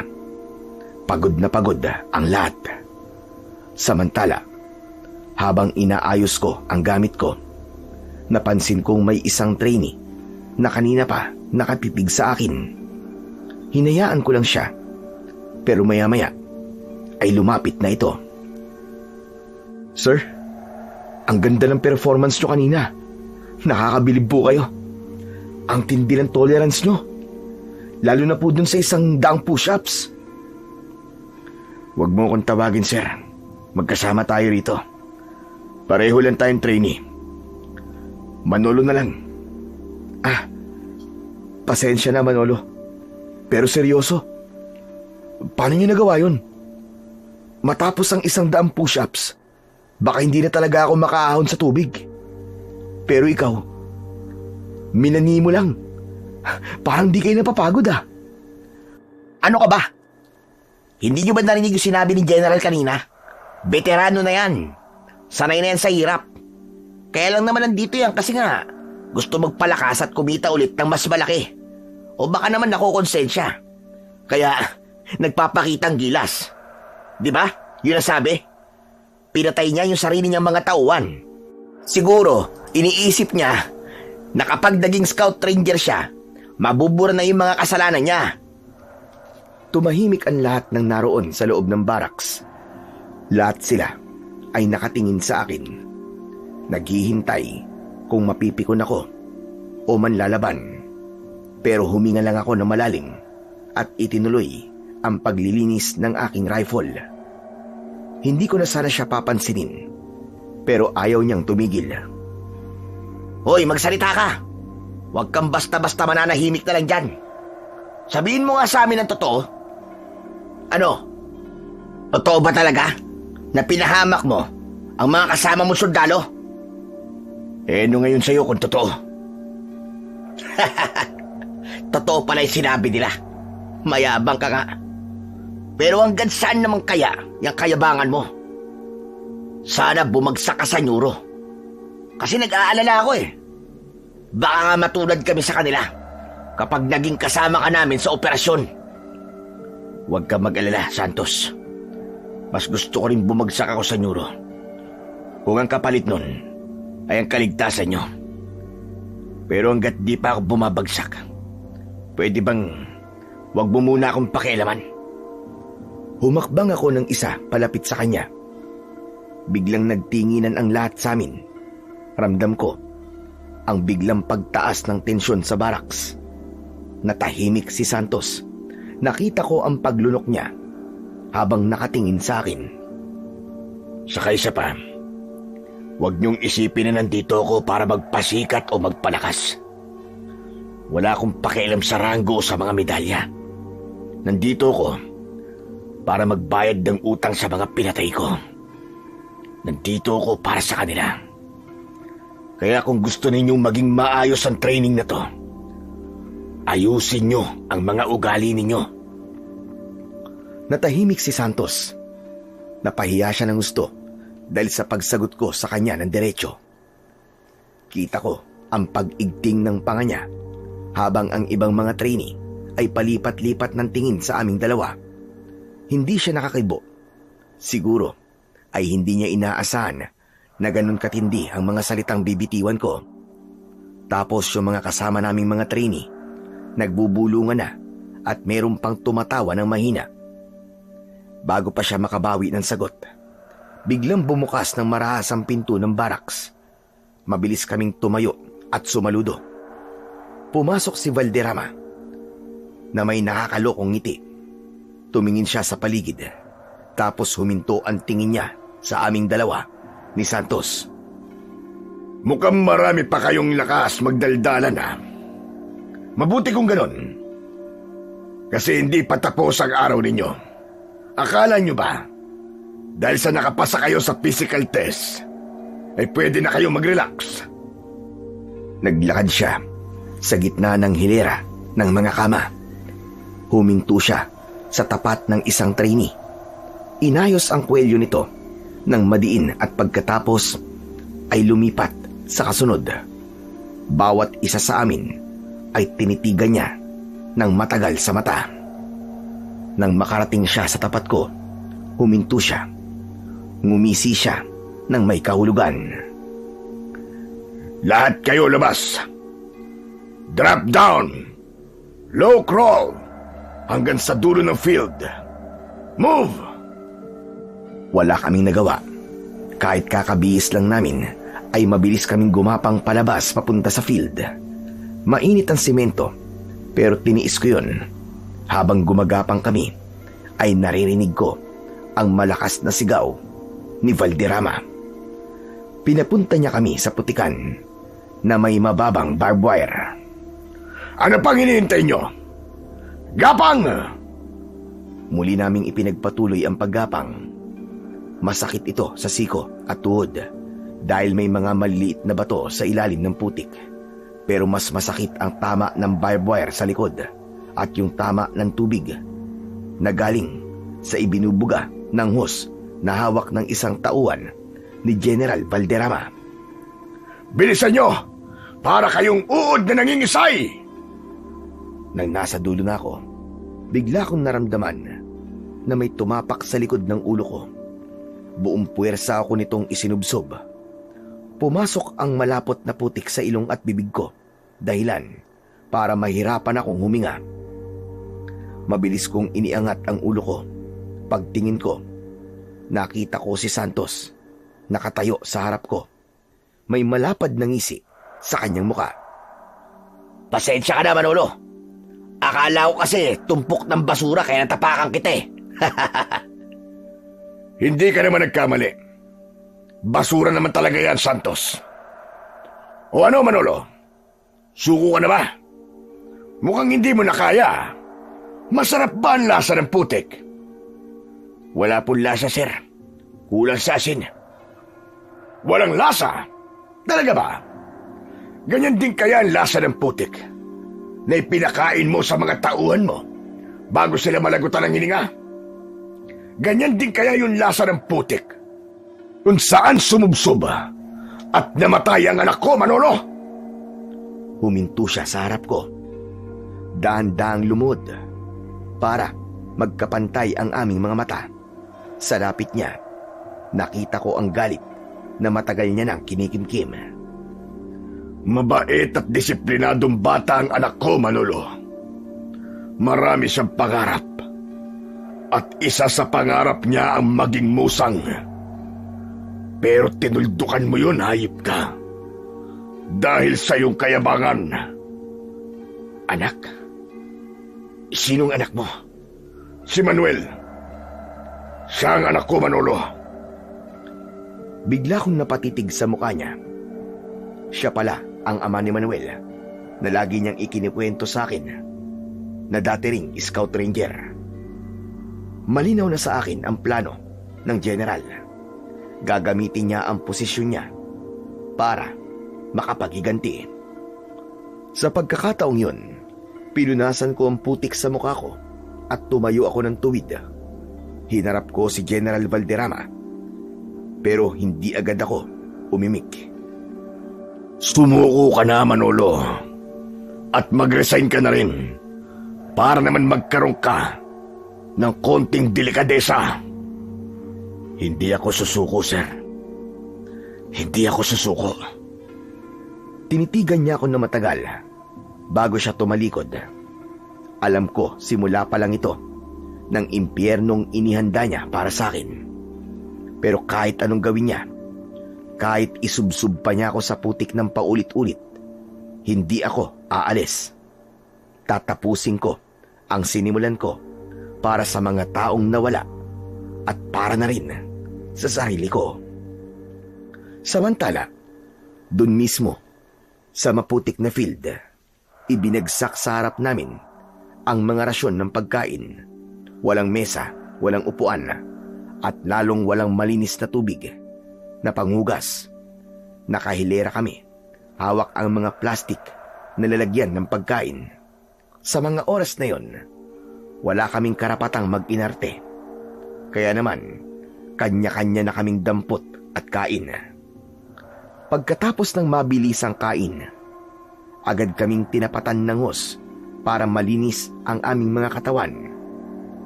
Pagod na pagod ang lahat. Samantala, habang inaayos ko ang gamit ko, napansin kong may isang trainee na kanina pa nakatitig sa akin. Hinayaan ko lang siya, pero maya-maya ay lumapit na ito. "Sir, ang ganda ng performance nyo kanina. Nakakabilib po kayo. Ang tindi ng tolerance nyo. Lalo na po dun sa 100 push-ups." "Huwag mo akong tawagin, sir. Magkasama tayo rito. Pareho lang tayong trainee. Manolo na lang." "Ah, pasensya na, Manolo. Pero seryoso, paano niyo nagawa yun? Matapos ang 100 push-ups, baka hindi na talaga ako makaahon sa tubig. Pero ikaw, minani mo lang. Parang di kayo napapagod ah." Ano ka ba? Hindi nyo ba narinig yung sinabi ni General kanina? Veterano na yan. Sanay na yan sa hirap. Kaya lang naman nandito yan kasi nga gusto magpalakas at kumita ulit ng mas malaki. O baka naman nakukonsensya. Kaya nagpapakitang gilas. Di ba? Yun ang sabi. Pinatay niya yung sarili niyang mga tauhan. Siguro, iniisip niya na kapag naging scout ranger siya, mabubura na yung mga kasalanan niya. Tumahimik ang lahat ng naroon sa loob ng barracks. Lahat sila ay nakatingin sa akin. Naghihintay kung mapipikon ako o manlalaban. Pero huminga lang ako ng malalim at itinuloy ang paglilinis ng aking rifle. Hindi ko na sana siya papansinin, pero ayaw niyang tumigil. Hoy, magsalita ka! Huwag kang basta-basta mananahimik na lang dyan. Sabihin mo nga sa amin ang totoo. Ano? Totoo ba talaga na pinahamak mo ang mga kasama mo sundalo? Ano ngayon sa'yo kung totoo? Totoo pala yung sinabi nila. Mayabang ka nga. Pero hanggang saan naman kaya yung kayabangan mo? Sana bumagsak ka sa nyuro. Kasi nag-aalala ako eh. Baka nga matulad kami sa kanila kapag naging kasama ka namin sa operasyon. Huwag ka mag-alala, Santos. Mas gusto ko rin bumagsak ako sa nyuro. Kung ang kapalit nun ay ang kaligtasan nyo. Pero hanggat di pa ako bumabagsak, pwede bang wag mo muna akong pakialaman? Humakbang ako ng isa palapit sa kanya. Biglang nagtinginan ang lahat sa amin. Ramdam ko ang biglang pagtaas ng tensyon sa barracks. Natahimik si Santos. Nakita ko ang paglunok niya habang nakatingin sa akin. Saka isa pa, huwag niyong isipin na nandito ako para magpasikat o magpalakas. Wala akong pakialam sa ranggo o sa mga medalya. Nandito ako para magbayad ng utang sa mga pinatay ko. Nandito ako para sa kanila. Kaya kung gusto ninyong maging maayos ang training na to, ayusin niyo ang mga ugali ninyo. Natahimik si Santos. Napahiya siya ng gusto dahil sa pagsagot ko sa kanya ng diretso. Kita ko ang pag-igting ng panga niya habang ang ibang mga trainee ay palipat-lipat ng tingin sa aming dalawa. Hindi siya nakakibo. Siguro ay hindi niya inaasahan na ganun katindi ang mga salitang bibitiwan ko. Tapos yung mga kasama naming mga trainee, nagbubulungan na at meron pang tumatawa ng mahina. Bago pa siya makabawi ng sagot, biglang bumukas ng marahas ang pinto ng barracks. Mabilis kaming tumayo at sumaludo. Pumasok si Valderrama na may nakakalokong ngiti. Tumingin siya sa paligid, tapos huminto ang tingin niya sa aming dalawa ni Santos. Mukhang marami pa kayong lakas magdaldalan ha. Mabuti kung ganon. Kasi hindi pa tapos ang araw ninyo. Akala nyo ba, dahil sa nakapasa kayo sa physical test, ay pwede na kayo mag-relax? Naglakad siya sa gitna ng hilera ng mga kama. Huminto siya sa tapat ng isang trainee. Inayos ang kwelyo nito ng madiin at pagkatapos ay lumipat sa kasunod. Bawat isa sa amin ay tinitigan niya ng matagal sa mata. Nang makarating siya sa tapat ko, huminto siya. Ngumisi siya ng may kahulugan. Lahat kayo labas. Drop down. Low crawl. Hanggang sa dulo ng field. Move! Wala kaming nagawa. Kahit kakabihis lang namin, ay mabilis kaming gumapang palabas papunta sa field. Mainit ang simento, pero tiniis ko yun. Habang gumagapang kami, ay naririnig ko ang malakas na sigaw ni Valderrama. Pinapunta niya kami sa putikan na may mababang barbed wire. Ano pang hinihintay nyo? Gapang! Muli naming ipinagpatuloy ang paggapang. Masakit ito sa siko at tuhod dahil may mga maliliit na bato sa ilalim ng putik. Pero mas masakit ang tama ng barbed wire sa likod at yung tama ng tubig na galing sa ibinubuga ng hose na hawak ng isang tauhan ni General Valderrama. Bilisan nyo! Para kayong uod na nangingisay! Nang nasa dulo na ako, bigla kong naramdaman na may tumapak sa likod ng ulo ko. Buong puwersa ako nitong isinubsob. Pumasok ang malapot na putik sa ilong at bibig ko, dahilan para mahirapan akong huminga. Mabilis kong iniangat ang ulo ko. Pagtingin ko, nakita ko si Santos, nakatayo sa harap ko. May malapad na ngisi sa kanyang muka. Pasensya ka na, Manolo. Akala ko kasi tumpok ng basura kaya natapakan kita eh. Hindi ka naman nagkamali. Basura naman talaga yan, Santos. O ano, Manolo? Suko ka na ba? Mukhang hindi mo na kaya. Masarap ba ang lasa ng putik? Wala pong lasa, sir. Kulang sa asin. Walang lasa? Talaga ba? Ganyan din kaya ang lasa ng putik na ipinakain mo sa mga tauhan mo bago sila malagutan ng hininga? Ganyan din kaya yung lasa ng putik kung saan sumubsob at namatay ang anak ko, Manolo? Huminto siya sa harap ko. Dahan-dahang lumod para magkapantay ang aming mga mata. Sa lapit niya, nakita ko ang galit na matagal niya nang kinikimkim. Mabait at disiplinadong bata ang anak ko, Manolo. Marami siyang pangarap. At isa sa pangarap niya ang maging musang. Pero tinuldukan mo yun, hayop ka. Dahil sa iyong kayabangan. Anak? Sinong anak mo? Si Manuel. Siya ang anak ko, Manolo. Bigla kong napatitig sa mukha niya. Siya pala ang ama ni Manuel na lagi niyang ikinikwento sa akin na dati ring scout ranger. Malinaw na sa akin ang plano ng general. Gagamitin niya ang posisyon niya para makapagiganti. Sa pagkakataong yun, pinunasan ko ang putik sa mukha ko at tumayo ako ng tuwid. Hinarap ko si General Valderrama pero hindi agad ako umimik. Sumuko ka na, Manolo. At mag-resign ka na rin para naman magkaroon ka ng konting delikadesa. Hindi ako susuko, sir. Hindi ako susuko. Tinitigan niya ako na matagal bago siya tumalikod. Alam ko simula pa lang ito ng impyernong inihanda niya para sa akin. Pero kahit anong gawin niya, Kahit isubsub pa niya ako sa putik ng paulit-ulit, hindi ako aalis. Tatapusin ko ang sinimulan ko para sa mga taong nawala at para na rin sa sarili ko. Samantala, dun mismo, sa maputik na field, ibinagsak sa harap namin ang mga rasyon ng pagkain. Walang mesa, walang upuan, at lalong walang malinis na tubig na panghugas. Nakahilera kami, hawak ang mga plastik na lalagyan ng pagkain. Sa mga oras na yon, wala kaming karapatang mag-inarte. Kaya naman, kanya-kanya na kaming dampot at kain. Pagkatapos ng mabilisang kain, agad kaming tinapatan ng hose para malinis ang aming mga katawan.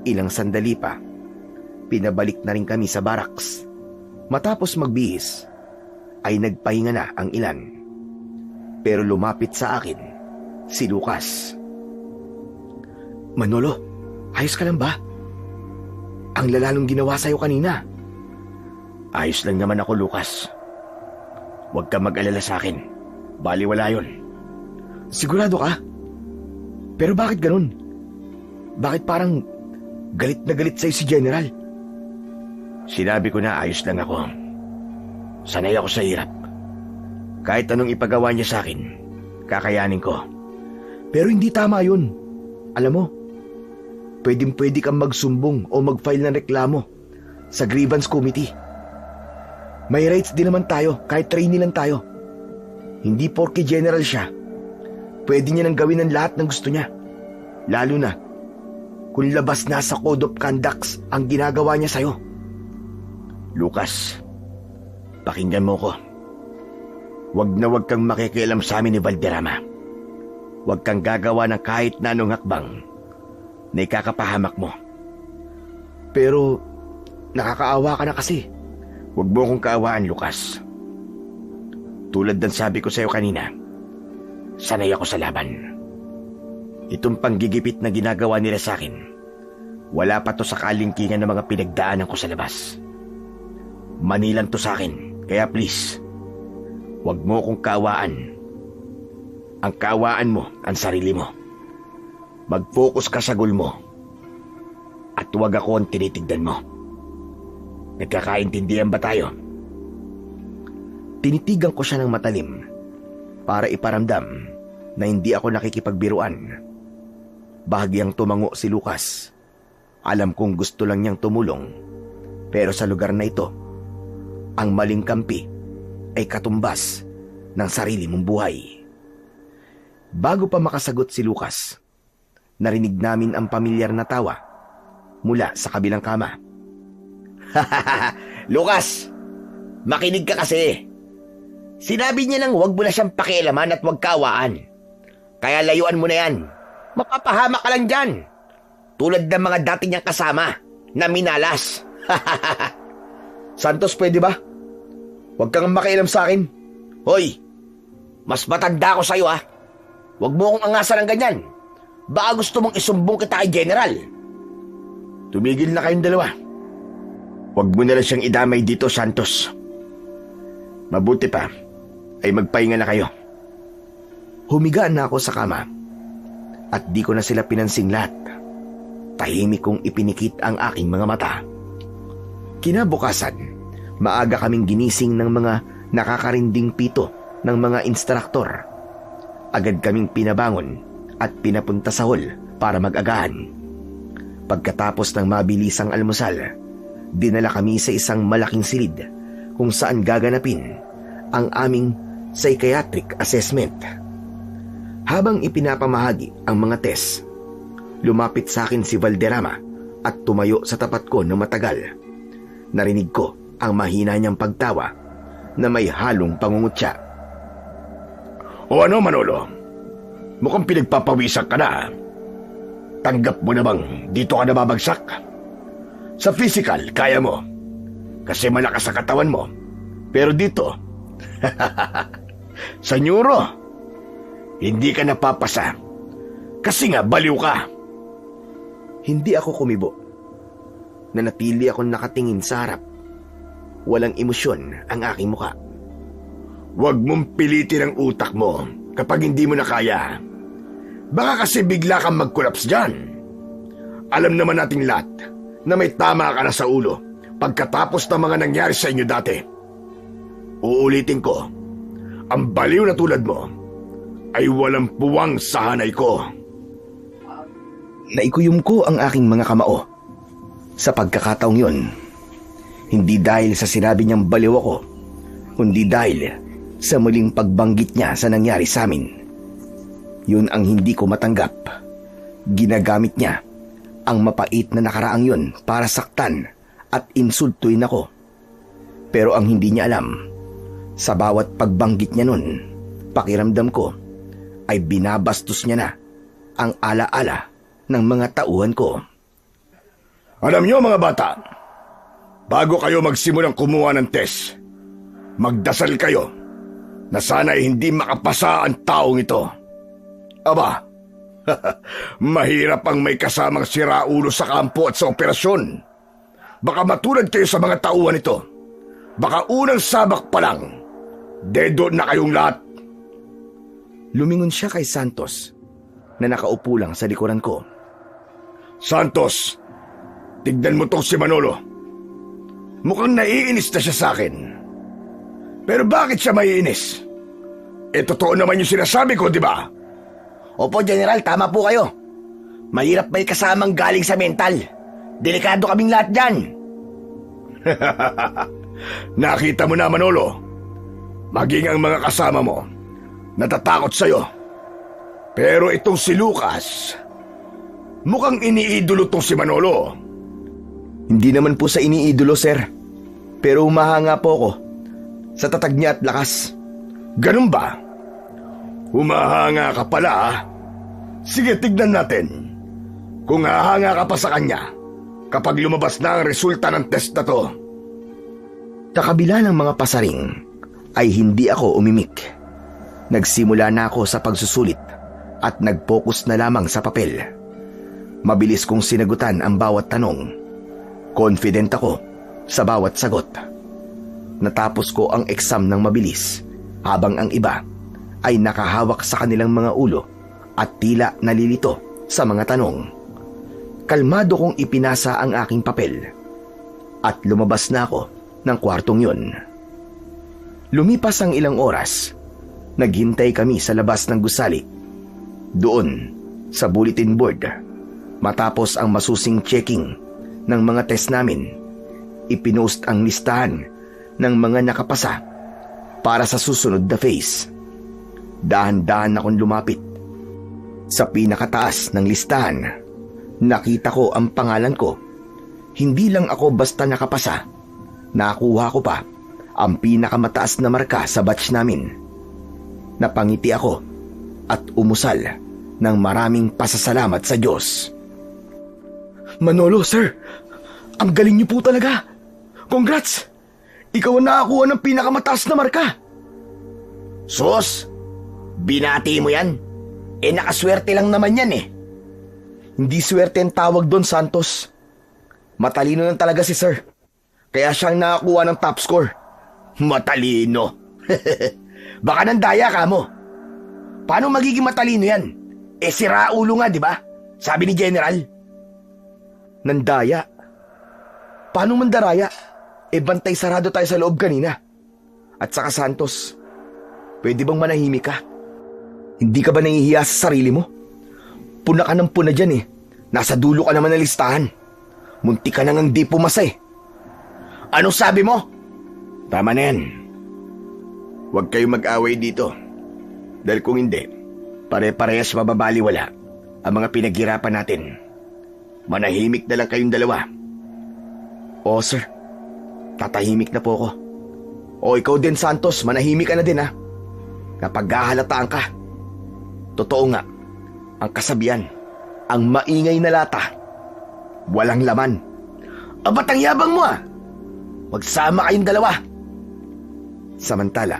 Ilang sandali pa, pinabalik na rin kami sa barracks. Matapos magbihis, ay nagpahinga na ang ilan. Pero lumapit sa akin si Lucas. Manolo, ayos ka lang ba? Ang lalalong ginawa sa'yo kanina. Ayos lang naman ako, Lucas. Huwag ka mag-alala sa akin. Baliwala yun. Sigurado ka? Pero bakit ganun? Bakit parang galit na galit sa'yo si General? Sinabi ko na ayos lang ako. Sanay ako sa hirap. Kahit anong ipagawa niya sa akin, kakayanin ko. Pero hindi tama yun. Alam mo, pwedeng-pwede kang magsumbong o mag-file ng reklamo sa grievance committee. May rights din naman tayo kahit trainee lang tayo. Hindi porke general siya, pwede niya nang gawin ang lahat ng gusto niya. Lalo na kung labas na sa Code of Conducts ang ginagawa niya sa'yo. Lucas, pakinggan mo ko. Huwag na huwag kang makikialam sa amin ni Valderrama. Huwag kang gagawa ng kahit na anong hakbang na ikakapahamak mo. Pero nakakaawa ka na kasi. Huwag mo akong kaawaan, Lucas. Tulad ng sabi ko sa'yo kanina, sanay ako sa laban. Itong panggigipit na ginagawa nila sa akin, wala pa to sa kalingkingan ng mga pinagdaanan ko sa labas. Manilan to sa akin, kaya please, huwag mo akong kaawaan. Ang kaawaan mo, ang sarili mo. Mag-focus ka sa goal mo. At huwag ako ang tinitignan mo. Nagkakaintindihan ba tayo? Tinitigan ko siya ng matalim para iparamdam na hindi ako nakikipagbiruan. Bahagyang tumango si Lucas. Alam kong gusto lang niyang tumulong. Pero sa lugar na ito, ang maling kampi ay katumbas ng sarili mong buhay. Bago pa makasagot si Lucas, narinig namin ang pamilyar na tawa mula sa kabilang kama. Lucas, makinig ka kasi. Sinabi niya nang huwag mo na siyang pakialaman at huwag kawaan. Kaya layuan mo na yan. Mapapahamak ka lang dyan. Tulad ng mga dati niyang kasama na minalas. Santos, pwede ba? Huwag kang makialam sa akin. Hoy, mas matanda ako sa'yo ha. Huwag mo akong angasan ng ganyan. Baka gusto mong isumbong kita kay General. Tumigil na kayong dalawa. Huwag mo na lang siyang idamay dito, Santos. Mabuti pa ay magpahinga na kayo. Humiga na ako sa kama at di ko na sila pinansing lahat. Tahimik kong ipinikit ang aking mga mata. Kinabukasan, maaga kaming ginising ng mga nakakarinding pito ng mga instruktor. Agad kaming pinabangon at pinapunta sa hall para mag-agahan. Pagkatapos ng mabilisang almusal, dinala kami sa isang malaking silid kung saan gaganapin ang aming psychiatric assessment. Habang ipinapamahagi ang mga test, lumapit sa akin si Valderrama at tumayo sa tapat ko ng matagal. Narinig ko ang mahina niyang pagtawa na may halong pangungutya. O ano, Manolo? Mukhang pinagpapawisan ka na. Tanggap mo na bang dito ka nababagsak? Sa physical, kaya mo. Kasi malakas sa katawan mo. Pero dito, sa neuro, hindi ka napapasa. Kasi nga, baliw ka. Hindi ako kumibo. Nanatili akong nakatingin sa harap. Walang emosyon ang aking muka. Huwag mong pilitin ang utak mo kapag hindi mo na kaya. Baka kasi bigla kang mag-collapse dyan. Alam naman nating lahat na may tama ka na sa ulo pagkatapos ng mga nangyari sa inyo dati. Uulitin ko, ang baliw na tulad mo ay walang puwang sa hanay ko. Naikuyom ko ang aking mga kamao. Sa pagkakataong yun, hindi dahil sa sinabi niyang baliw ako, kundi dahil sa muling pagbanggit niya sa nangyari sa amin. Yun ang hindi ko matanggap. Ginagamit niya ang mapait na nakaraang yun para saktan at insultuin ako. Pero ang hindi niya alam, sa bawat pagbanggit niya nun, pakiramdam ko ay binabastos niya na ang alaala ng mga tauhan ko. Alam niyo mga bata, bago kayo magsimulang kumuha ng test, magdasal kayo na sana'y hindi makapasa ang taong ito. Aba, mahirap ang may kasamang siraulo sa kampo at sa operasyon. Baka matulad kayo sa mga tauhan ito. Baka unang sabak pa lang, dedo na kayong lahat. Lumingon siya kay Santos na nakaupo lang sa likuran ko. Santos, tignan mo tong si Manolo. Mukhang naiinis na siya sa akin. Pero bakit siya maiinis? Totoo naman yung sinasabi ko, di ba? Opo, General, tama po kayo. Mahirap may kasamang galing sa mental. Delikado kaming lahat dyan. Nakita mo na, Manolo. Maging ang mga kasama mo, natatakot sa'yo. Pero itong si Lucas, mukhang iniidolo tong si Manolo. Hindi naman po sa iniidolo, sir. Pero humahanga po ako sa tatag niya at lakas. Ganun ba? Humahanga ka pala, ha? Sige, tignan natin. Kung hahanga ka pa sa kanya kapag lumabas na ang resulta ng test na to. Sa kabila ng mga pasaring, ay hindi ako umimik. Nagsimula na ako sa pagsusulit at nag-focus na lamang sa papel. Mabilis kong sinagutan ang bawat tanong. Confident ako sa bawat sagot. Natapos ko ang exam ng mabilis, habang ang iba ay nakahawak sa kanilang mga ulo at tila nalilito sa mga tanong. Kalmado kong ipinasa ang aking papel at lumabas na ako ng kwartong yun. Lumipas ang ilang oras, naghintay kami sa labas ng gusali. Doon, sa bulletin board, matapos ang masusing checking ng mga test namin, ipinost ang listahan ng mga nakapasa para sa susunod na phase. Dahan-dahan akong lumapit. Sa pinakataas ng listahan, nakita ko ang pangalan ko. Hindi lang ako basta nakapasa, nakuha ko pa ang pinakamataas na marka sa batch namin. Napangiti ako at umusal ng maraming pasasalamat sa Diyos. Manolo, sir, ang galing niyo po talaga. Congrats! Ikaw ang nakakuha ng pinakamataas na marka. Sus, binati mo yan. Nakaswerte lang naman yan eh. Hindi swerte ang tawag doon, Santos. Matalino lang talaga si sir. Kaya siyang nakakuha ng top score. Matalino. Baka nandaya ka mo. Paano magiging matalino yan? Sira ulo nga, di ba? Sabi ni General. Nandaya? Paano mandaraya? Bantay sarado tayo sa loob kanina. At saka Santos, pwede bang manahimik ka? Hindi ka ba nangihiya sa sarili mo? Puna ka ng puna dyan eh. Nasa dulo ka naman ng listahan. Munti ka nang di pumasa eh. Anong sabi mo? Tama na yan. Huwag kayong mag-away dito. Dahil kung hindi, pare-parehas mababaliwala ang mga pinaghirapan natin. Manahimik na lang kayong dalawa. Oo, sir. Tatahimik na po ako. O ikaw din, Santos, manahimik ka na din ha. Kapag hahalataan ka. Totoo nga, ang kasabihan, ang maingay na lata, walang laman. Ba't ang yabang mo ah? Magsama kayong dalawa. Samantala,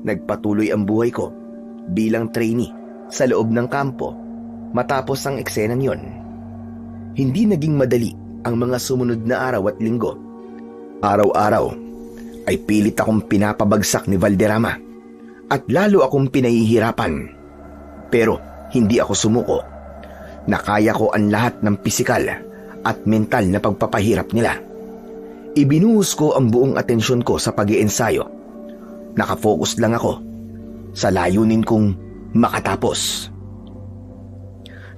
nagpatuloy ang buhay ko bilang trainee sa loob ng kampo matapos ang eksenang yon. Hindi naging madali ang mga sumunod na araw at linggo. Araw-araw ay pilit akong pinapabagsak ni Valderrama at lalo akong pinahihirapan. Pero hindi ako sumuko. Nakaya ko ang lahat ng pisikal at mental na pagpapahirap nila. Ibinuhos ko ang buong atensyon ko sa pag-iensayo. Nakafocus lang ako sa layunin kong makatapos.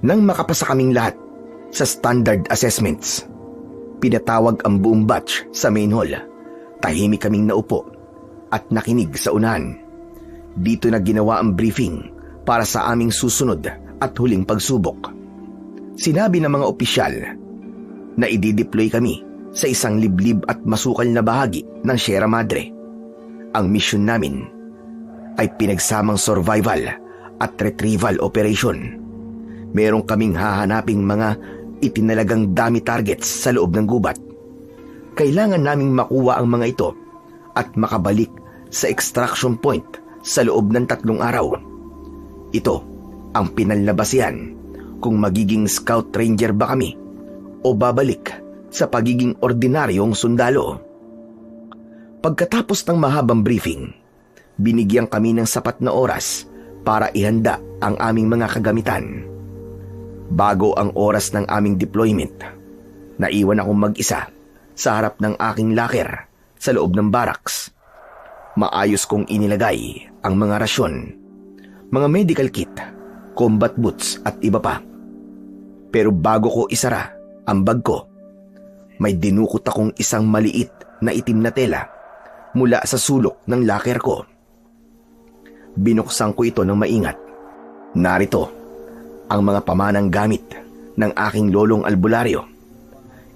Nang makapasa kaming lahat sa standard assessments, pinatawag ang buong batch sa main hall. Tahimik kaming naupo at nakinig sa unahan. Dito na ginawa ang briefing para sa aming susunod at huling pagsubok. Sinabi ng mga opisyal na i-deploy kami sa isang liblib at masukal na bahagi ng Sierra Madre. Ang mission namin ay pinagsamang survival at retrieval operation. Meron kaming hahanaping mga itinalagang dummy targets sa loob ng gubat. Kailangan naming makuha ang mga ito at makabalik sa extraction point sa loob ng 3 araw. Ito ang pinalabasihan kung magiging scout ranger ba kami o babalik sa pagiging ordinaryong sundalo. Pagkatapos ng mahabang briefing, binigyan kami ng sapat na oras para ihanda ang aming mga kagamitan. Bago ang oras ng aming deployment, naiwan akong mag-isa sa harap ng aking locker sa loob ng barracks. Maayos kong inilagay ang mga rasyon, mga medical kit, combat boots at iba pa. Pero bago ko isara ang bag ko, may dinukot akong isang maliit na itim na tela mula sa sulok ng locker ko. Binuksan ko ito ng maingat. Narito ang mga pamanang gamit ng aking lolong albularyo.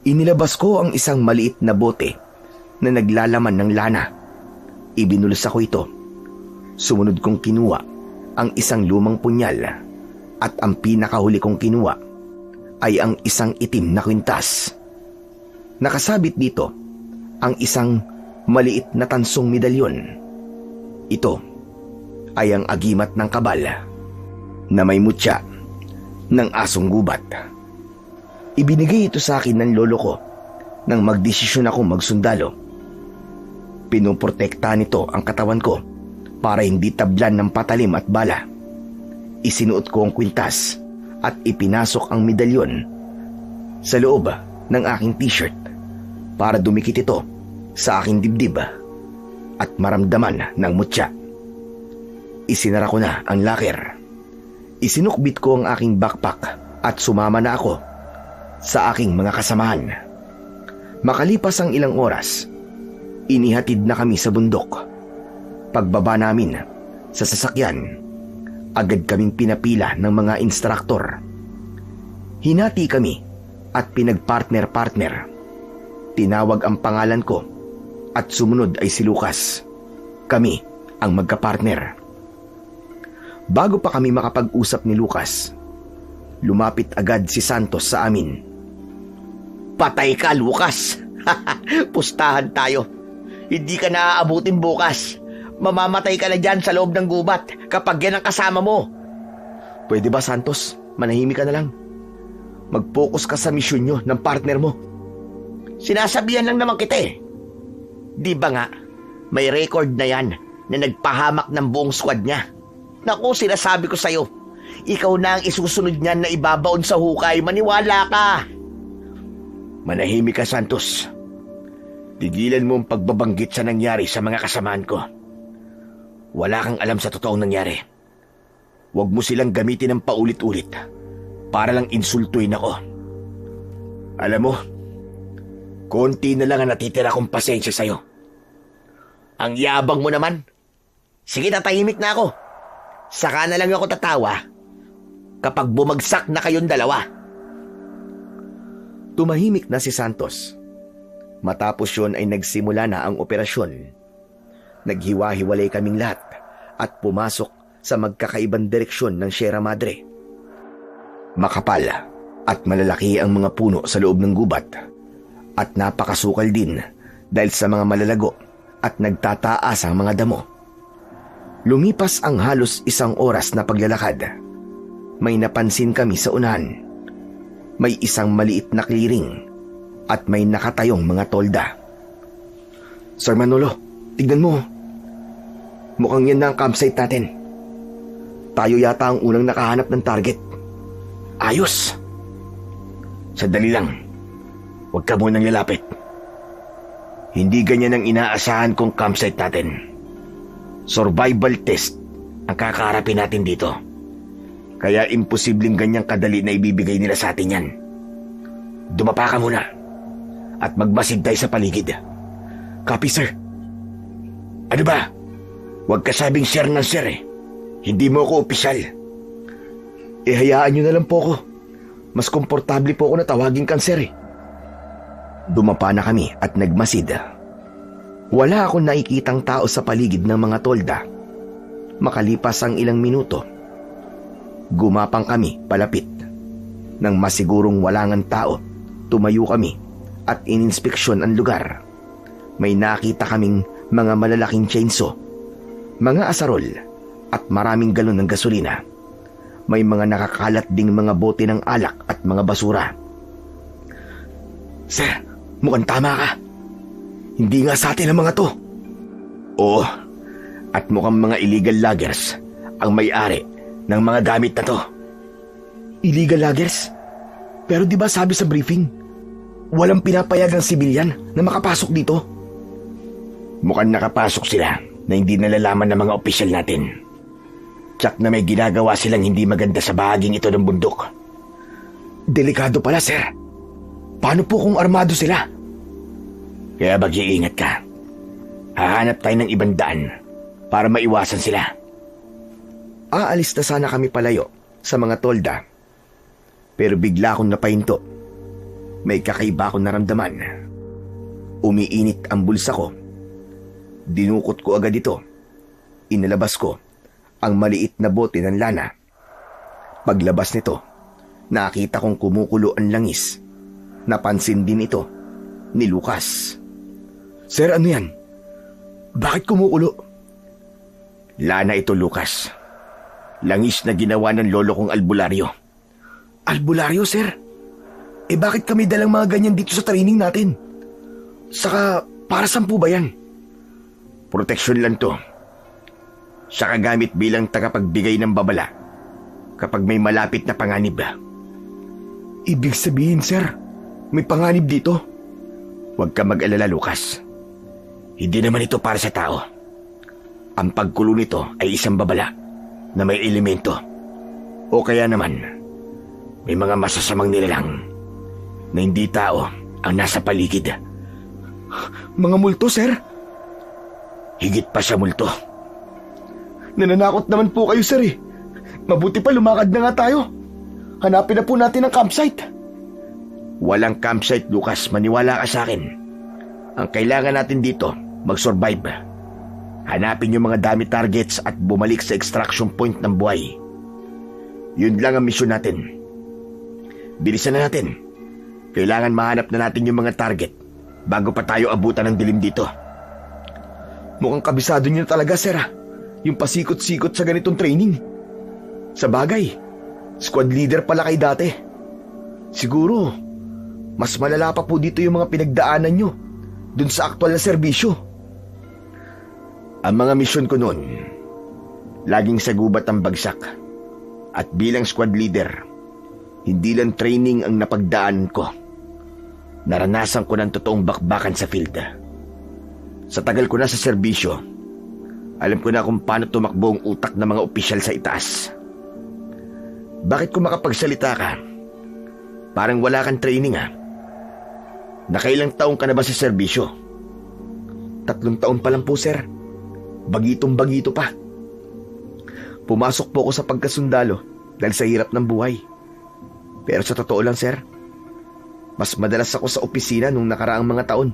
Inilabas ko ang isang maliit na bote na naglalaman ng lana. Ibinulsa ko ito. Sumunod kong kinuha ang isang lumang punyal at ang pinakahuli kong kinuha ay ang isang itim na kwintas. Nakasabit dito ang isang maliit na tansong medalyon. Ito ay ang agimat ng kabal na may mutya ng asong gubat. Ibinigay ito sa akin ng lolo ko nang magdesisyon akong magsundalo. Pinuprotekta nito ang katawan ko para hindi tablan ng patalim at bala. Isinuot ko ang kwintas at ipinasok ang medalyon sa loob ng aking t-shirt para dumikit ito sa aking dibdib at maramdaman ng mutya. Isinara ko na ang locker. Isinukbit ko ang aking backpack at sumama na ako sa aking mga kasamahan. Makalipas ang ilang oras, inihatid na kami sa bundok. Pagbaba namin sa sasakyan, agad kaming pinapila ng mga instruktor. Hinati kami at pinagpartner-partner. Tinawag ang pangalan ko at sumunod ay si Lucas. Kami ang magkapartner. Bago pa kami makapag-usap ni Lucas, lumapit agad si Santos sa amin. Patay ka, Lucas! Pustahan tayo. Hindi ka naaabutin bukas. Mamamatay ka na dyan sa loob ng gubat kapag yan ang kasama mo. Pwede ba, Santos? Manahimik ka na lang. Mag-focus ka sa misyon nyo ng partner mo. Sinasabihan lang naman kita eh. Di ba nga, may record na yan na nagpahamak ng buong squad niya. Naku, sinasabi ko sa'yo, ikaw na ang isusunod niyan na ibabaon sa hukay. Maniwala ka. Manahimik ka, Santos. Tigilan mo ang pagbabanggit sa nangyari sa mga kasamaan ko. Wala kang alam sa totoong nangyari. Huwag mo silang gamitin ng paulit-ulit para lang insultuin ako. Alam mo, konti na lang ang natitira kong pasensya sa'yo. Ang yabang mo naman. Sige, tatahimik na ako. Saka na lang ako tatawa kapag bumagsak na kayong dalawa. Tumahimik na si Santos. Matapos yun ay nagsimula na ang operasyon. Naghiwa-hiwalay kaming lahat at pumasok sa magkakaibang direksyon ng Sierra Madre. Makapal at malalaki ang mga puno sa loob ng gubat at napakasukal din dahil sa mga malalago at nagtataas ang mga damo. Lumipas ang halos 1 oras na paglalakad. May napansin kami sa unahan. May isang maliit na clearing at may nakatayong mga tolda. Sir Manolo, Tignan mo. Mukhang yan na ang campsite natin. Tayo yata ang unang nakahanap ng target. Ayos! Sandali lang. Huwag ka munang lalapit. Hindi ganyan ang inaasahan kong campsite natin. Survival test ang kakaharapin natin dito. Kaya imposibleng ganyang kadali na ibibigay nila sa atin yan. Dumapa ka muna at magmasid tayo sa paligid. Copy, sir. Ano ba? Huwag ka sabing sir ng sir eh. Hindi mo ako opisyal. Hayaan nyo na lang po ako. Mas komportable po ako na tawagin kang sir eh. Dumapa na kami at nagmasid. Wala akong nakikitang tao sa paligid ng mga tolda. Makalipas ang ilang minuto, gumapang kami palapit. Nang masigurong wala ngang tao, tumayo kami at ininspeksyon ang lugar. May nakita kaming mga malalaking chainsaw, mga asarol at maraming galon ng gasolina. May mga nakakalat ding mga bote ng alak at mga basura. Sir, mukhang tama ka. Hindi nga sa atin ang mga to. Oo, at mukhang mga illegal loggers ang may-ari ng mga gamit na to. Illegal loggers? Pero di ba sabi sa briefing, walang pinapayagang sibilyan na makapasok dito? Mukhang nakapasok sila na hindi nalalaman ng mga opisyal natin. Tsak na may ginagawa silang hindi maganda sa bahaging ito ng bundok. Delikado pala, sir. Paano po kung armado sila? Kaya mag-iingat ka. Hahanap tayo ng ibang daan para maiwasan sila. Aalis na sana kami palayo sa mga tolda. Pero bigla akong napahinto. May kakaiba akong naramdaman. Umiinit ang bulsa ko. Dinukot ko agad ito. Inalabas ko ang maliit na bote ng lana. Paglabas nito, nakita kong kumukulo ang langis. Napansin din ito ni Lucas. Sir, ano yan? Bakit kumukulo? Lana ito, Lucas. Langis na ginawa ng lolo kong albularyo. Albularyo, sir? Bakit kami dalang mga ganyan dito sa training natin? Saka, para saan po ba yan? Proteksyon lang to. Siya kagamit bilang tagapagbigay ng babala kapag may malapit na panganib. Ibig sabihin, sir, may panganib dito? Huwag ka mag-alala, Lucas. Hindi naman ito para sa tao. Ang pagkulo nito ay isang babala na may elemento. O kaya naman, may mga masasamang nilalang na hindi tao ang nasa paligid. Mga multo, sir? Higit pa sa multo. Nananakot naman po kayo, sir eh. Mabuti pa lumakad na nga tayo. Hanapin na po natin ang campsite. Walang campsite, Lucas. Maniwala ka sa akin. Ang kailangan natin dito, mag-survive. Hanapin yung mga dami targets at bumalik sa extraction point ng buhay. Yun lang ang misyon natin. Bilisan na natin. Kailangan mahanap na natin yung mga target bago pa tayo abutan ng dilim dito. Mukhang kabisado niyo talaga, sir ah. Yung pasikot-sikot sa ganitong training. Sa bagay, squad leader pala kayo dati. Siguro, mas malala pa po dito yung mga pinagdaanan nyo dun sa aktual na serbisyo. Ang mga misyon ko noon, laging sa gubat ang bagsak. At bilang squad leader, hindi lang training ang napagdaan ko. Naranasan ko ng totoong bakbakan sa field. Sa tagal ko na sa serbisyo, alam ko na kung paano tumakbo ang utak ng mga opisyal sa itaas. Bakit kung makapagsalita ka? Parang wala kang training ah. Nakailang taong ka na ba sa serbisyo? 3 taon pa lang po, sir. Bagitong-bagito pa. Pumasok po ako sa pagkasundalo dahil sa hirap ng buhay. Pero sa totoo lang, sir, mas madalas ako sa opisina nung nakaraang mga taon.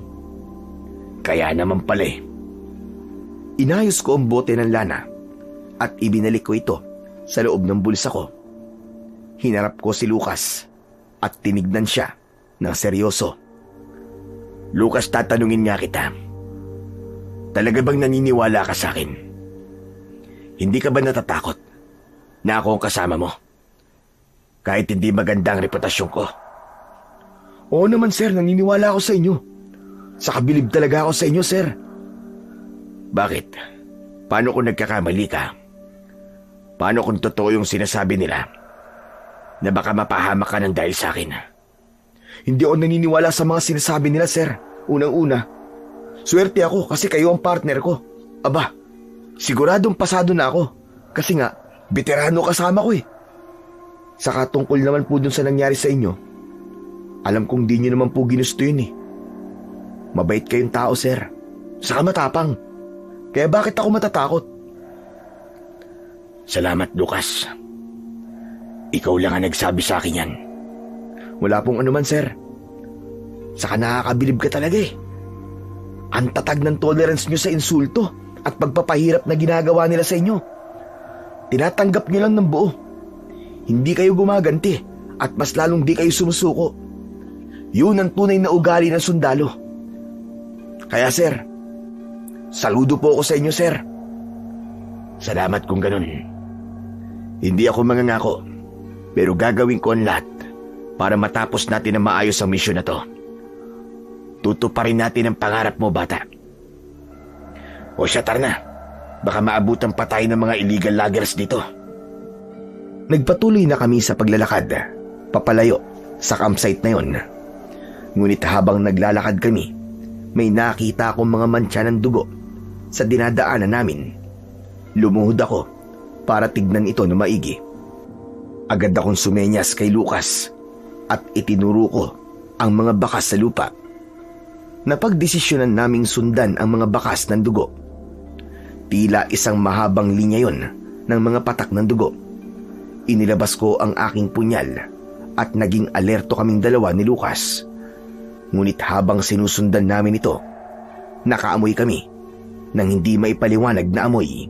Kaya naman pala eh. Inayos ko ang bote ng lana at ibinalik ko ito sa loob ng bulsa ko. Hinarap ko si Lucas at tinignan siya ng seryoso. Lucas, tatanungin nga kita. Talaga bang naniniwala ka sa akin? Hindi ka ba natatakot na ako ang kasama mo? Kahit hindi maganda ang reputasyon ko. Oo naman, sir, naniniwala ako sa inyo. Sa kabilib talaga ako sa inyo, sir. Bakit? Paano kung nagkakamali ka? Paano kung totoo yung sinasabi nila na baka mapahamak ka ng dahil sa akin? Hindi ako naniniwala sa mga sinasabi nila, sir. Unang-una, swerte ako kasi kayo ang partner ko. Aba, siguradong pasado na ako. Kasi nga, veterano kasama ko eh. Saka tungkol naman po dun sa nangyari sa inyo, alam kong di nyo naman po ginusto yun eh. Mabait kayong tao, sir. Saka matapang. Kaya bakit ako matatakot? Salamat, Lucas. Ikaw lang ang nagsabi sa akin yan. Wala pong anuman, sir. Saka nakakabilib ka talaga eh. Ang tatag ng tolerance nyo sa insulto at pagpapahirap na ginagawa nila sa inyo. Tinatanggap nyo lang ng buo. Hindi kayo gumaganti at mas lalong di kayo sumusuko. Yun ang tunay na ugali ng sundalo. Kaya sir, saludo po ako sa inyo, sir. Salamat kung ganun. Hindi ako mangangako, pero gagawin ko ang lahat para matapos natin ang maayos ang misyon na to. Tutuparin natin ang pangarap mo, bata. O siya, tara na. Baka maabutan pa tayo ng mga illegal loggers dito. Nagpatuloy na kami sa paglalakad, papalayo sa campsite na yon. Ngunit habang naglalakad kami, may nakita akong mga mantsa ng dugo sa dinadaanan namin. Lumuhod ako para tignan ito na maigi. Agad akong sumenyas kay Lucas at itinuro ko ang mga bakas sa lupa. Napagdesisyonan naming sundan ang mga bakas ng dugo. Tila isang mahabang linya yon ng mga patak ng dugo. Inilabas ko ang aking punyal at naging alerto kaming dalawa ni Lucas. Ngunit habang sinusundan namin ito, nakaamoy kami ng hindi maipaliwanag na amoy.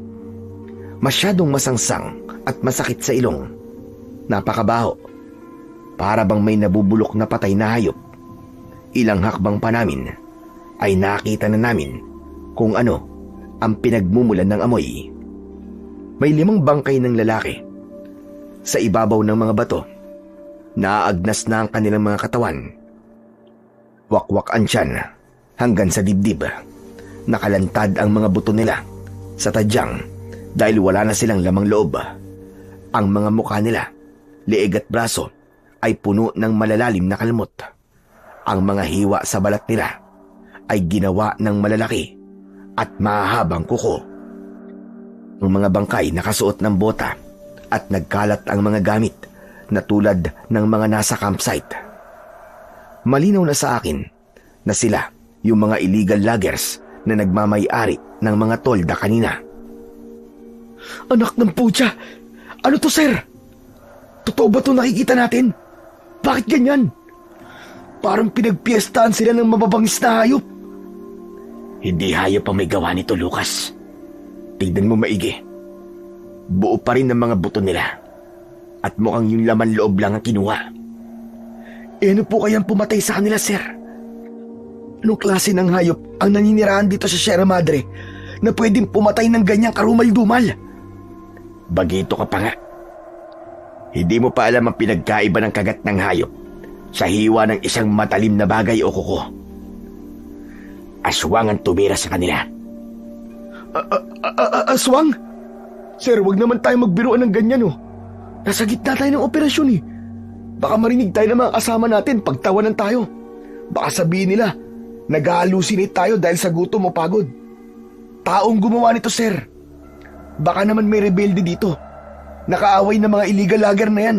Masyadong masangsang at masakit sa ilong. Napakabaho. Para bang may nabubulok na patay na hayop. Ilang hakbang pa namin ay nakita na namin kung ano ang pinagmumulan ng amoy. May 5 bangkay ng lalaki. Sa ibabaw ng mga bato, naaagnas na ang kanilang mga katawan. Wakwak ang tiyan hanggang sa dibdib. Nakalantad ang mga buto nila sa tadyang dahil wala na silang lamang loob. Ang mga mukha nila, leeg at braso, ay puno ng malalalim na kalmot. Ang mga hiwa sa balat nila ay ginawa ng malalaki at mahahabang kuko. Ang mga bangkay nakasuot ng bota at nagkalat ang mga gamit na tulad ng mga nasa campsite. Malinaw na sa akin na sila yung mga illegal loggers na nagmamay-ari ng mga tolda kanina. Anak ng putya! Ano to, sir? Totoo ba ito nakikita natin? Bakit ganyan? Parang pinagpiestahan sila ng mababangis na hayop. Hindi hayop ang may gawa nito, Lucas. Tignan mo maigi. Buo pa rin ang mga buto nila. At mukhang yung laman loob lang ang kinuha. Ano po kayang pumatay sa kanila, sir? Anong klase ng hayop ang naninirahan dito sa Sierra Madre na pwedeng pumatay ng ganyang karumal-dumal? Bagito ka pa nga. Hindi mo pa alam ang pinagkaiba ng kagat ng hayop sa hiwa ng isang matalim na bagay o kuko. Aswang ang tumira sa kanila. Aswang? Sir, wag naman tayo magbiruan ng ganyan, oh. Nasa gitna tayo ng operasyon, eh. Baka marinig tayo ng mga kasama natin pagtawanan tayo. Baka sabihin nila, nag-hallucinate tayo dahil sa gutom o pagod. Taong gumawa nito, sir. Baka naman may rebelde dito. Nakaaway ng mga illegal logger na yan.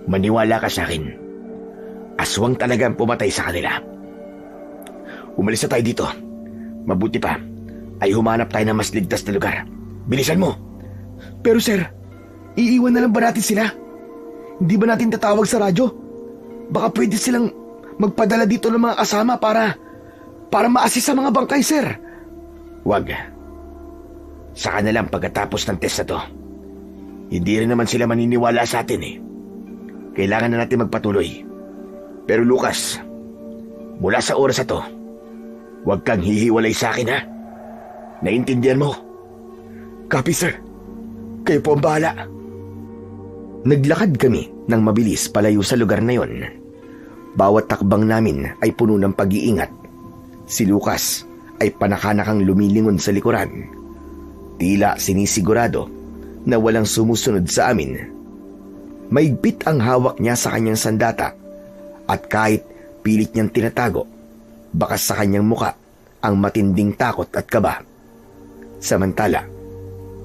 Maniwala ka sa akin. Aswang talaga ang pumatay sa kanila. Umalis na tayo dito. Mabuti pa ay humanap tayo ng mas ligtas na lugar. Bilisan mo. Pero sir, iiwan na lang ba natin sila? Hindi ba natin tatawag sa radyo? Baka pwede silang magpadala dito ng mga kasama para ma-assist sa mga bangkay, sir. Wag. Saka na lang pagkatapos ng test na to. Hindi rin naman sila maniniwala sa atin eh. Kailangan na natin magpatuloy. Pero Lucas, mula sa oras na to, huwag kang hihiwalay sa akin, ha? Naintindihan mo? Copy, sir. Kayo po ang bahala. Naglakad kami ng mabilis palayo sa lugar na yon. Bawat takbang namin ay puno ng pag-iingat. Si Lucas ay panakanakang lumilingon sa likuran. Tila sinisigurado na walang sumusunod sa amin. Maigpit ang hawak niya sa kanyang sandata at kahit pilit niyang tinatago, bakas sa kanyang muka ang matinding takot at kaba. Samantala,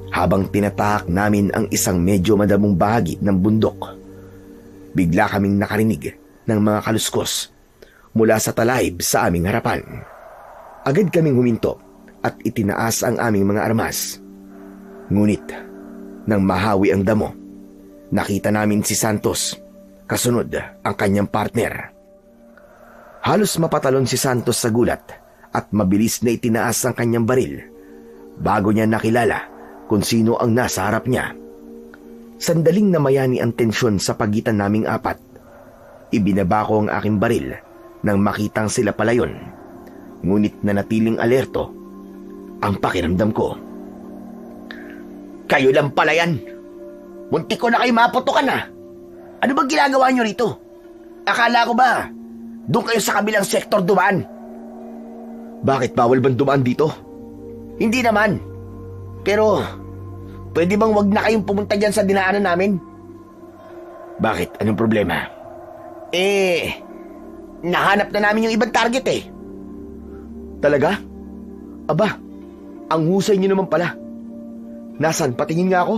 habang tinatahak namin ang isang medyo madamong bahagi ng bundok, bigla kaming nakarinig ng mga kaluskos mula sa talahib sa aming harapan. Agad kaming huminto at itinaas ang aming mga armas. Ngunit, nang mahawi ang damo, nakita namin si Santos, kasunod ang kanyang partner. Halos mapatalon si Santos sa gulat at mabilis na itinaas ang kanyang baril bago niya nakilala kung sino ang nasa harap niya. Sandaling namayani ang tensyon sa pagitan naming apat. Ibinaba ko ang aking baril nang makitang sila pala yun. Ngunit nanatiling alerto ang pakiramdam ko. Kayo lang pala yan. Muntik ko na kayo maputukan na. Ano bang ginagawa nyo rito? Akala ko ba doon kayo sa kabilang sektor dumaan? Bakit bawal bang dumaan dito? Hindi naman. Pero pwede bang wag na kayong pumunta dyan sa dinaanan namin? Bakit? Anong problema? Nahanap na namin yung ibang target eh. Talaga? Aba, ang husay niyo naman pala. Nasaan? Patingin nga ako.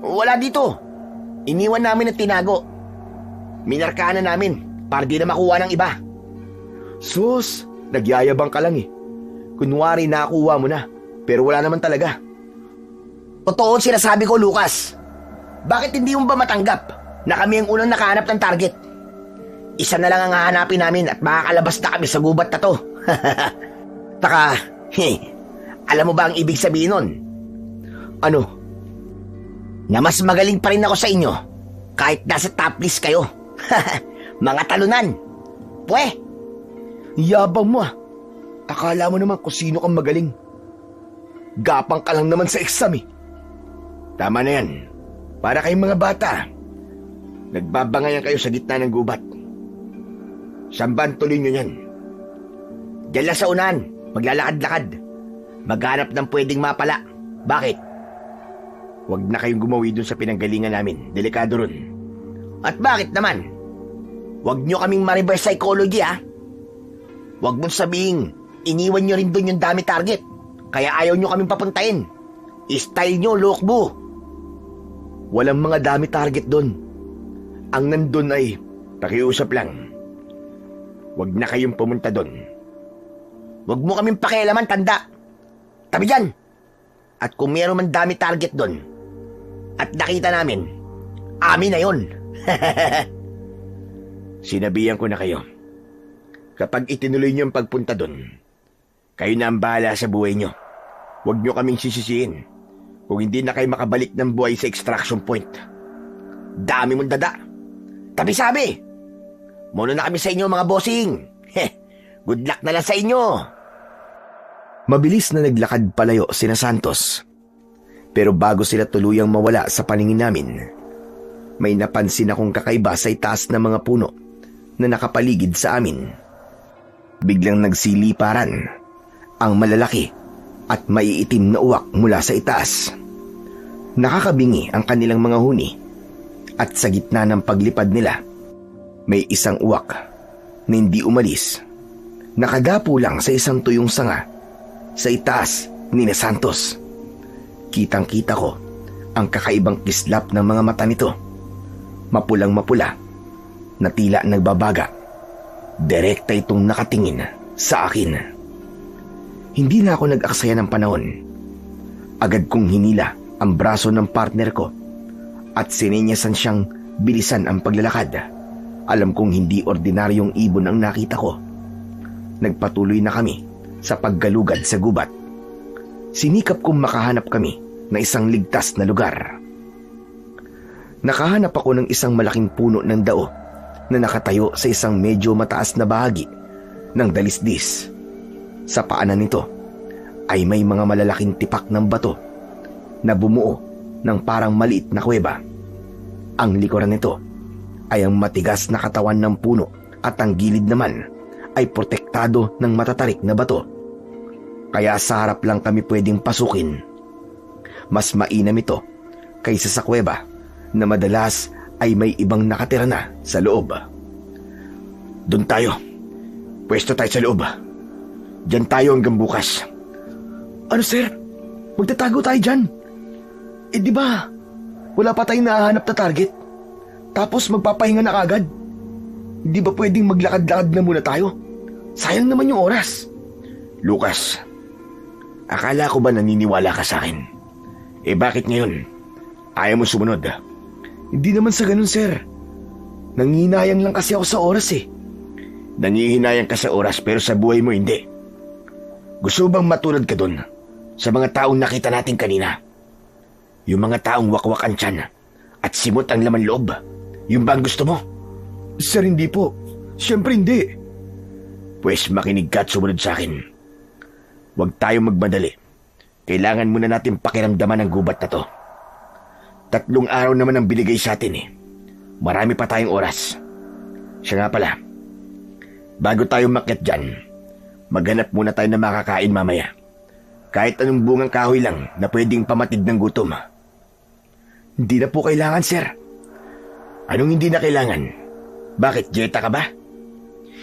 Wala dito. Iniwan namin at tinago. Minarkahan na namin para di na makuha ng iba. Sus, nagyayabang ka lang eh. Kunwari nakuha mo na, pero wala naman talaga. Totoo ang sinasabi ko, Lucas. Bakit hindi mo ba matanggap na kami ang unang nakahanap ng target? Isa na lang ang hahanapin namin at makakalabas na kami sa gubat na to. Taka, alam mo ba ang ibig sabihin nun? Ano? Na mas magaling pa rin ako sa inyo kahit nasa top list kayo. Mga talunan. Pwe! Yabang mo ah. Akala mo naman kung sino kang magaling. Gapang ka lang naman sa exam eh. Tama na yan. Para kayong mga bata. Nagbabangayan kayo sa gitna ng gubat. Samban tuloy nyo yan. Diyan lang sa unahan, maglalakad-lakad. Maghanap ng pwedeng mapala. Bakit? Huwag na kayong gumawi dun sa pinanggalingan namin. Delikado ron. At bakit naman? Huwag nyo kaming ma-reverse psychology ah. Huwag mong sabihin, iniwan nyo rin dun yung dami target. Kaya ayaw nyo kaming papuntahin. Style nyo, lokbo. Walang mga dami target dun. Ang nandun ay pakiusap lang. Huwag na kayong pumunta dun. Huwag mo kaming pakialaman, tanda. Tabi dyan. At kung meron man dami target dun, at nakita namin, amin na yun. Sinabihan ko na kayo. Kapag itinuloy niyo ang pagpunta dun, kayo na ang bahala sa buhay niyo. Huwag niyo kaming sisisihin kung hindi na kayo makabalik ng buhay sa extraction point. Dami mong dada. Tabi sabi. Muna na kami sa inyo mga bossing. Good luck na lang sa inyo. Mabilis na naglakad palayo sina Santos. Pero bago sila tuluyang mawala sa paningin namin, may napansin akong kakaiba sa itaas ng mga puno na nakapaligid sa amin. Biglang nagsiliparan ang malalaki at maiitim na uwak mula sa itaas. Nakakabingi ang kanilang mga huni at sa gitna ng paglipad nila, may isang uwak na hindi umalis. Nakadapo lang sa isang tuyong sanga sa itaas ni Santos. Kitang-kita ko ang kakaibang kislap ng mga mata nito. Mapulang-mapula na tila nagbabaga. Direkta itong nakatingin sa akin. Hindi na ako nag-aksaya ng panahon. Agad kong hinila ang braso ng partner ko at sininyasan siyang bilisan ang paglalakad. Alam kong hindi ordinaryong ibon ang nakita ko. Nagpatuloy na kami sa paggalugad sa gubat. Sinikap kong makahanap kami na isang ligtas na lugar. Nakahanap ako ng isang malaking puno ng dao na nakatayo sa isang medyo mataas na bahagi ng dalisdis. Sa paanan nito ay may mga malalaking tipak ng bato na bumuo ng parang maliit na kuweba. Ang likuran nito ay ang matigas na katawan ng puno at ang gilid naman ay protektado ng matatarik na bato. Kaya sa harap lang kami pwedeng pasukin. Mas mainam ito kaysa sa kuweba na madalas ay may ibang nakatira na sa loob. Doon tayo. Pwesto tayo sa loob. Diyan tayo hanggang bukas. Ano sir? Magtatago tayo dyan. Eh di ba, wala pa tayong nahahanap na target. Tapos magpapahinga na kagad. Hindi ba pwedeng maglakad-lakad na muna tayo? Sayang naman yung oras. Lucas, akala ko ba naniniwala ka sa akin? Eh bakit ngayon? Ayaw mo sumunod? Hindi naman sa ganun sir. Nanginayang lang kasi ako sa oras eh. Nangihinayang ka sa oras pero sa buhay mo hindi. Gusto bang matulad ka dun sa mga taong nakita natin kanina? Yung mga taong wakwak ang tiyan at simot ang laman loob. Yung ba ang gusto mo? Sir, hindi po. Siyempre hindi. Pues makinig ka at sumunod sa akin. Huwag tayong magmadali. Kailangan muna natin pakiramdaman ang gubat na to. 3 araw naman ang binigay sa atin eh. Marami pa tayong oras. Siya nga pala, bago tayo makyat dyan, maghanap muna tayo na makakain mamaya. Kahit anong bungang kahoy lang na pwedeng pamatid ng gutom. Hindi na po kailangan, sir. Anong hindi na kailangan? Bakit, dieta ka ba?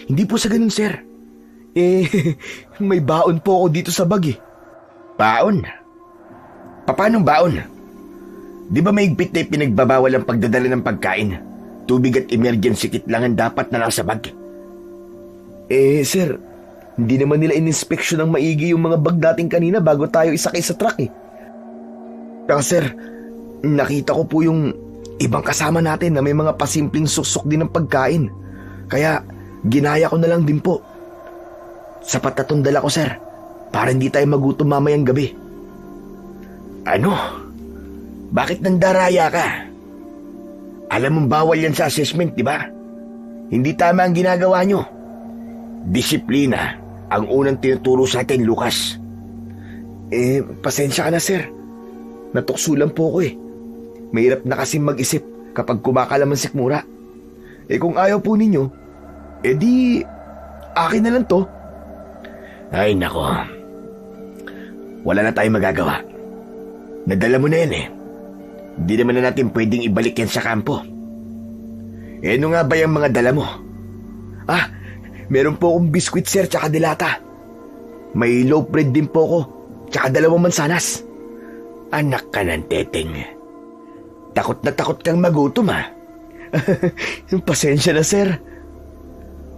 Hindi po sa ganun, sir. Eh, may baon po ako dito sa bag eh. Baon? Paanong baon? Di ba may higpit na pinagbabawal ang pagdadala ng pagkain? Tubig at emergency kit lang ang dapat na nasa bag. Eh, sir, hindi naman nila in-inspection ng maigi yung mga bag natin kanina bago tayo isakay sa truck eh. Kaya sir, nakita ko po yung ibang kasama natin na may mga pasimpleng suksok din ng pagkain. Kaya ginaya ko na lang din po. Sapat na tong dala ko, sir, para hindi tayo magutom mamayang gabi. Ano? Bakit nandaraya ka? Alam mong bawal yan sa assessment, di ba? Hindi tama ang ginagawa nyo. Disiplina ang unang tinuturo sa atin, Lucas. Eh, pasensya ka na, sir. Natukso lang po ako eh. Mahirap na kasi mag-isip kapag kumakalaman sikmura. Eh kung ayaw po ninyo, eh di akin na lang to. Ay nako, wala na tayong magagawa. Nadala mo na yan eh. Di naman na natin pwedeng ibalik yan sa kampo. Eh ano nga ba yung mga dala mo? Ah, meron po akong biskwit, sir, tsaka dilata. May loaf bread din po ako, tsaka 2 mansanas. Anak ka ng teteng. Takot na takot kang magutom ah. Pasensya na, sir.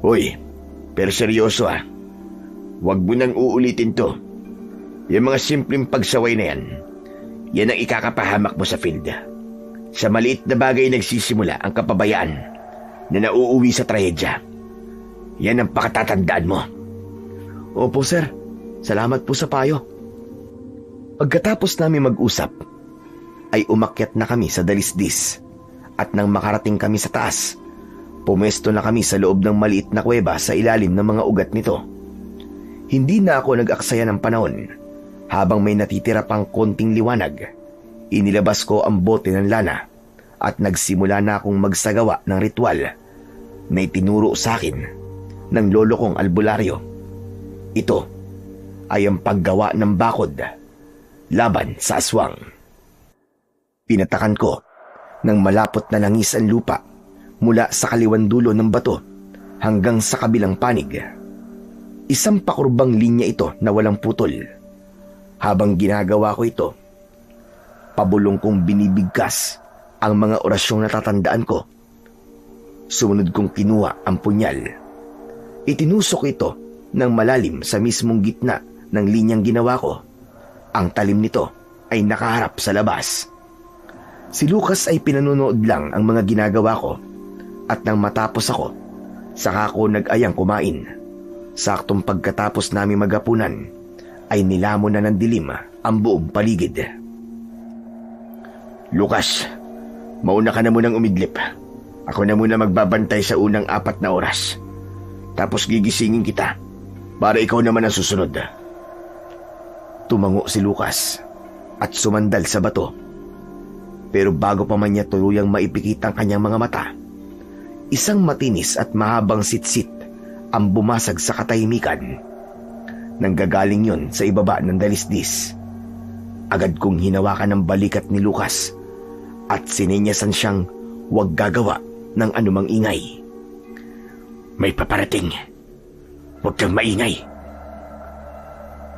Uy, pero seryoso ah. Huwag mo nang uulitin to. Yung mga simpleng pagsaway na yan, yan ang ikakapahamak mo sa field. Sa maliit na bagay nagsisimula ang kapabayaan na nauuwi sa trahedya. Yan ang pakatatandaan mo. Opo, sir. Salamat po sa payo. Pagkatapos namin mag-usap, ay umakyat na kami sa dalisdis at nang makarating kami sa taas, pumesto na kami sa loob ng maliit na kuweba sa ilalim ng mga ugat nito. Hindi na ako nag-aksaya ng panahon. Habang may natitira pang konting liwanag, inilabas ko ang bote ng lana at nagsimula na akong magsagawa ng ritual na itinuro sa akin ng lolo kong albularyo. Ito ay ang paggawa ng bakod laban sa aswang. Pinatakan ko ng malapot na langis ang lupa mula sa kaliwang dulo ng bato hanggang sa kabilang panig. Isang pakurbang linya ito na walang putol. Habang ginagawa ko ito, pabulong kong binibigkas ang mga orasyong natatandaan ko. Sumunod kong kinuha ang punyal. Itinusok ito ng malalim sa mismong gitna ng linyang ginawa ko. Ang talim nito ay nakaharap sa labas. Si Lucas ay pinanonood lang ang mga ginagawa ko at nang matapos ako, saka ako nag-ayang kumain. Saktong pagkatapos namin maghapunan, ay nilamon na ng dilim ang buong paligid. Lucas, mauna ka na munang umidlip. Ako na muna magbabantay sa unang 4 na oras. Tapos gigisingin kita para ikaw naman ang susunod. Tumango si Lucas at sumandal sa bato. Pero bago pa man niya tuluyang maipikit ang kanyang mga mata, isang matinis at mahabang sitsit ang bumasag sa katahimikan. Nanggagaling yon sa ibaba ng dalisdis. Agad kong hinawakan ng balikat ni Lucas at sininyasan siyang huwag gagawa ng anumang ingay. May paparating. Huwag kang maingay.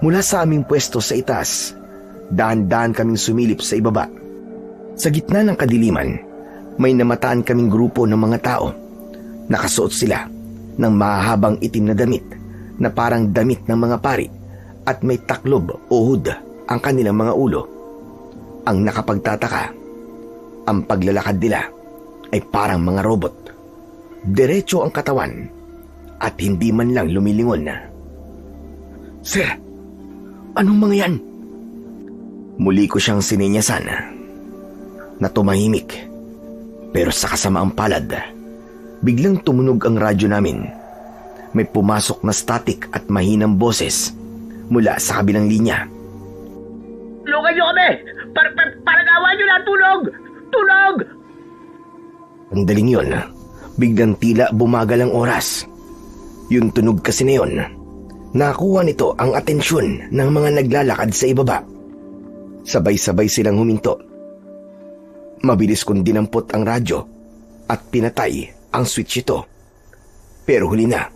Mula sa aming pwesto sa itaas, dahan-dahan kaming sumilip sa ibaba. Sa gitna ng kadiliman, may namataan kaming grupo ng mga tao. Nakasuot sila ng mahahabang itim na damit na parang damit ng mga pari at may taklob o hood ang kanilang mga ulo. Ang nakapagtataka, ang paglalakad nila ay parang mga robot. Diretso ang katawan at hindi man lang lumilingon. Sir, anong mga yan? Muli ko siyang sininyasan na tumahimik, pero sa kasamaang palad, biglang tumunog ang radyo namin. May pumasok na static at mahinang boses mula sa kabilang linya. Tulungan niyo kami! Parang awa niyo na! Tulog! Tulog! Ang daling yun, biglang tila bumagal ang oras. Yung tunog kasi na yun, nakuha nito ang atensyon ng mga naglalakad sa ibaba. Sabay-sabay silang huminto. Mabilis kong dinampot ang radyo at pinatay ang switch ito. Pero huli na.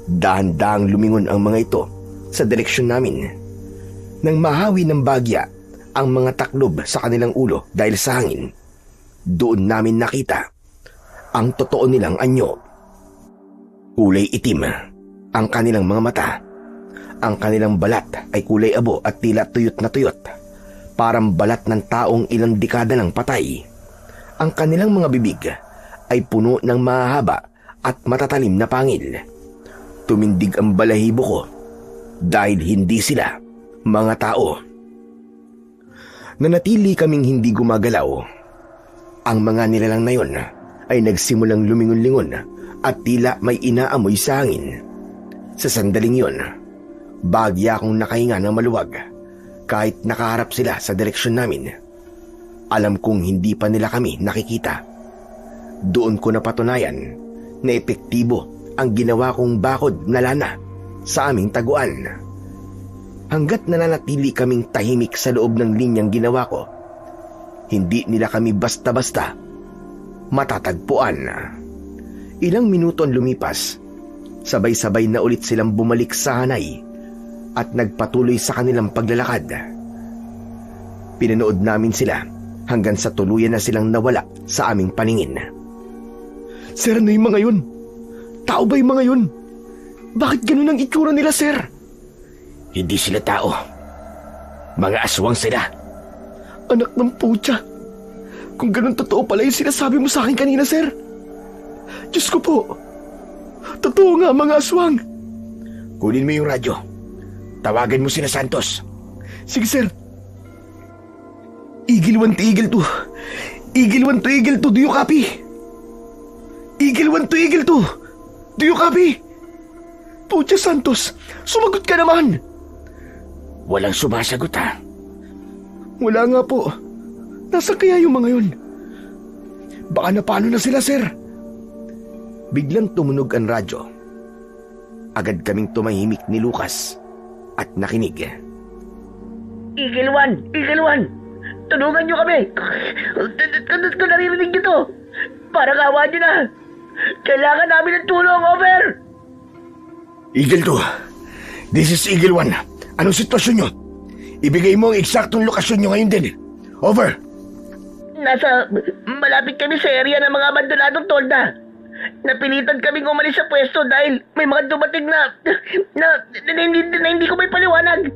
Dahan-dahang lumingon ang mga ito sa direksyon namin. Nang mahawi ng bagya ang mga taklob sa kanilang ulo dahil sa hangin, doon namin nakita ang totoo nilang anyo. Kulay itim ang kanilang mga mata. Ang kanilang balat ay kulay abo at tila tuyot na tuyot. Parang balat ng taong ilang dekada lang patay. Ang kanilang mga bibig ay puno ng mahahaba at matatalim na pangil. Tumindig ang balahibo ko dahil hindi sila mga tao. Nanatili kaming hindi gumagalaw. Ang mga nilalang na yon ay nagsimulang lumingon-lingon at tila may inaamoy sa hangin. Sa sandaling yon, bagya akong nakahinga ng maluwag kahit nakaharap sila sa direksyon namin. Alam kong hindi pa nila kami nakikita. Doon ko napatunayan na epektibo ang ginawa kong bakod na lana sa aming taguan. Hanggat nananatili kaming tahimik sa loob ng linyang ginawa ko, hindi nila kami basta-basta matatagpuan. Ilang minuto ang lumipas, sabay-sabay na ulit silang bumalik sa hanay at nagpatuloy sa kanilang paglalakad. Pinanood namin sila hanggang sa tuluyan na silang nawala sa aming paningin. Sir, ano yung mga yun? Tao ba yung mga yun? Bakit ganun ang itsura nila, sir? Hindi sila tao. Mga aswang sila. Anak ng putya. Kung ganun totoo pala yung sinasabi mo sa akin kanina, sir. Diyos ko po. Totoo nga, mga aswang. Kunin mo yung radyo. Tawagan mo sina Santos. Sige, sir. Eagle 1 to Eagle 2. Eagle 1 to Eagle 2, do you copy? Eagle 1 to Eagle 2, do you copy? Putya Santos, sumagot ka naman. Walang sumasagot ha. Wala nga po. Nasaan kaya yung mga yun? Baka napano na sila, sir. Biglang tumunog ang radyo. Agad kaming tumahimik ni Lucas at nakinig. Eagle 1! Eagle 1! Tulungan niyo kami! Kung naririnig niyo to, parang awa niyo na! Kailangan namin ng tulong, over! Eagle 2, this is Eagle 1. Anong sitwasyon nyo? Ibigay mo ang eksaktong lokasyon nyo ngayon din. Over. Nasa malapit kami sa area ng mga abandonadong tolda. Napilitan kaming umalis sa pwesto dahil may mga dumating na hindi ko may paliwanag.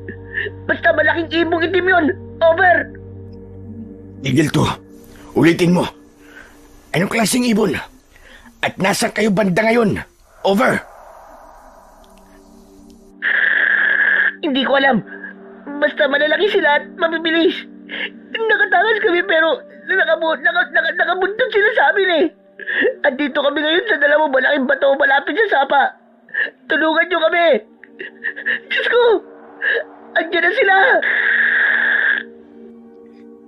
Basta malaking ibong itim yun. Over. Eagle 2, ulitin mo. Anong klaseng ibon? At nasaan kayo banda ngayon? Over. Hindi ko alam. Basta malalaki sila at mabibilis. Nakatakas kami pero nakabuntot sila sa amin eh. At dito kami ngayon sa dalawang malaking bato malapit sa sapa. Tulungan niyo kami. Diyos ko! Andiyan na sila!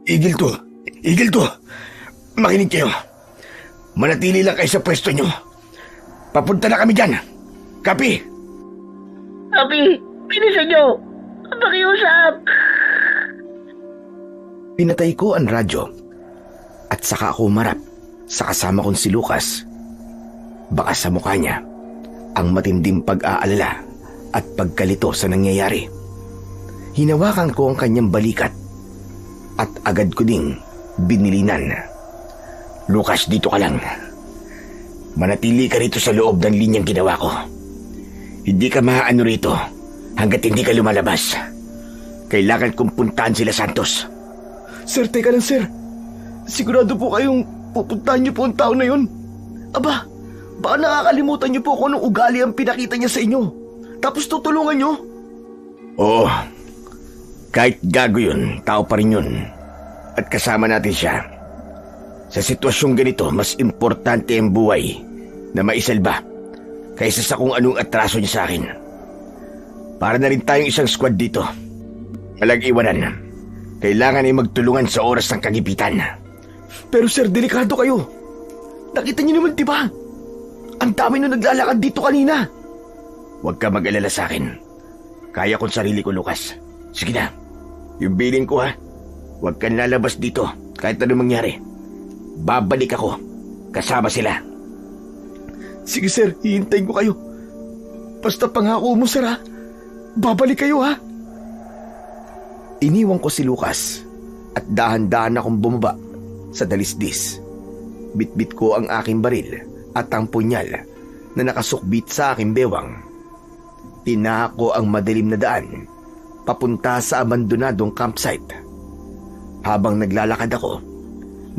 Eagle 2, makinig kayo. Manatili lang kayo sa pwesto nyo. Papunta na kami dyan. Copy? Copy! Bilisan nyo! Pakiusap! Pinatay ko ang radyo at saka ako umarap sa kasama kong si Lucas. Baka sa mukha niya ang matinding pag-aalala at pagkalito sa nangyayari. Hinawakan ko ang kanyang balikat at agad ko ding binilinan. Lucas, dito ka lang. Manatili ka rito sa loob ng linyang ginawa ko. Hindi ka maaano rito hanggat hindi ka lumalabas. Kailangan kong puntahan sila Santos. Sir, teka lang, sir. Sigurado po kayong pupuntahan niyo po ang tao na yun? Aba, baka nakakalimutan niyo po kung anong ugali ang pinakita niya sa inyo. Tapos tutulungan niyo? Oo. Kahit gago yun, tao pa rin yun. At kasama natin siya. Sa sitwasyong ganito, mas importante ang buhay na maisalba kaysa sa kung anong atraso niya sa akin. Para na rin tayong isang squad dito. Walang iwanan. Kailangan ay magtulungan sa oras ng kagipitan. Pero sir, delikado kayo. Nakita niyo naman, diba? Ang dami na naglalakad dito kanina. Huwag ka mag-alala sa akin. Kaya kong sarili ko, Lucas. Sige na. Yung billing ko, ha? Huwag kang lalabas dito kahit ano mangyari. Babalik ako. Kasama sila. Sige sir, hihintayin ko kayo. Basta pangako mo, sir, ha? Babalik kayo, ha? Iniwan ko si Lucas at dahan-dahan akong bumaba sa dalisdis. Bitbit ko ang aking baril at ang punyal na nakasukbit sa aking bewang. Tinaha ko ang madilim na daan papunta sa abandonadong campsite. Habang naglalakad ako,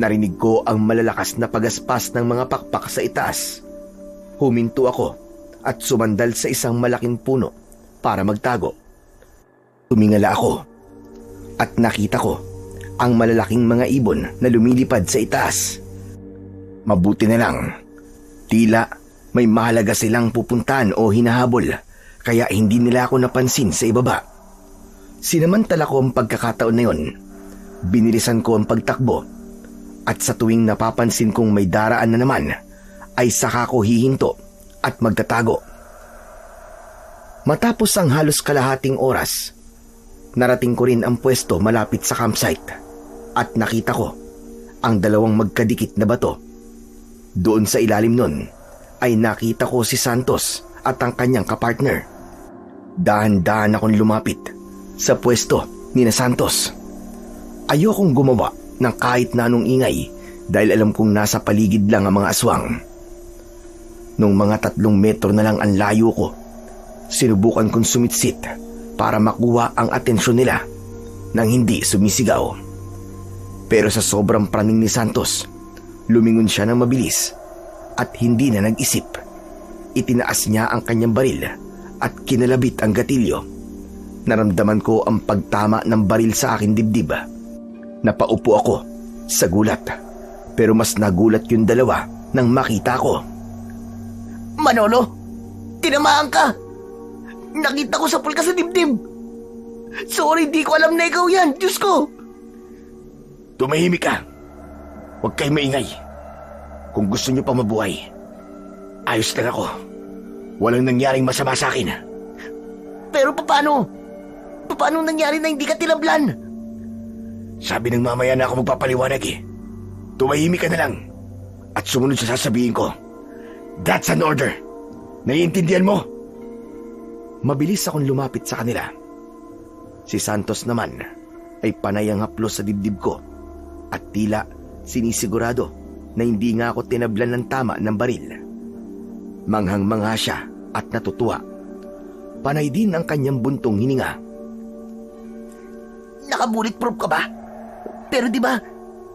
narinig ko ang malalakas na pagaspas ng mga pakpak sa itaas. Huminto ako at sumandal sa isang malaking puno para magtago. Tumingala ako at nakita ko ang malalaking mga ibon na lumilipad sa itaas. Mabuti na lang, tila may mahalaga silang pupuntahan o hinahabol kaya hindi nila ako napansin sa ibaba. Sinamantala ko ang pagkakataon na yon. Binilisan ko ang pagtakbo at sa tuwing napapansin kong may daraan na naman ay saka ko hihinto at magtatago. Matapos ang halos kalahating oras, narating ko rin ang pwesto malapit sa campsite at nakita ko ang dalawang magkadikit na bato. Doon sa ilalim nun ay nakita ko si Santos at ang kanyang kapartner. Dahan-dahan akong lumapit sa pwesto ni na Santos. Ayokong gumawa ng kahit na anong ingay dahil alam kong nasa paligid lang ang mga aswang. Nung mga 3 metro na lang ang layo ko, sinubukan kong sumitsit para makuha ang atensyon nila nang hindi sumisigaw. Pero sa sobrang praning ni Santos, lumingon siya ng mabilis at hindi na nag-isip. Itinaas niya ang kanyang baril at kinalabit ang gatilyo. Naramdaman ko ang pagtama ng baril sa aking dibdib. Napaupo ako sa gulat, pero mas nagulat yung dalawa nang makita ko. Manolo, tinamaan ka! Nakita ko sa pulka sa dibdib! Sorry, di ko alam na ikaw yan, Diyos ko! Tumahimik ka. Huwag kayo maingay. Kung gusto niyo pa mabuhay, ayos lang ako. Walang nangyaring masama sa akin. Pero paano? Paano nangyari na hindi ka tinablan? Sabi ng mamaya na ako magpapaliwanag eh. Tumahimik ka na lang at sumunod sa sasabihin ko. That's an order. Naiintindihan mo? Mabilis akong lumapit sa kanila. Si Santos naman ay panay ang haplos sa dibdib ko at tila sinisigurado na hindi nga ako tinablan ng tama ng baril. Manghang-mangha siya at natutuwa. Panay din ang kanyang buntong hininga. Naka-bulletproof ka ba? Pero di ba,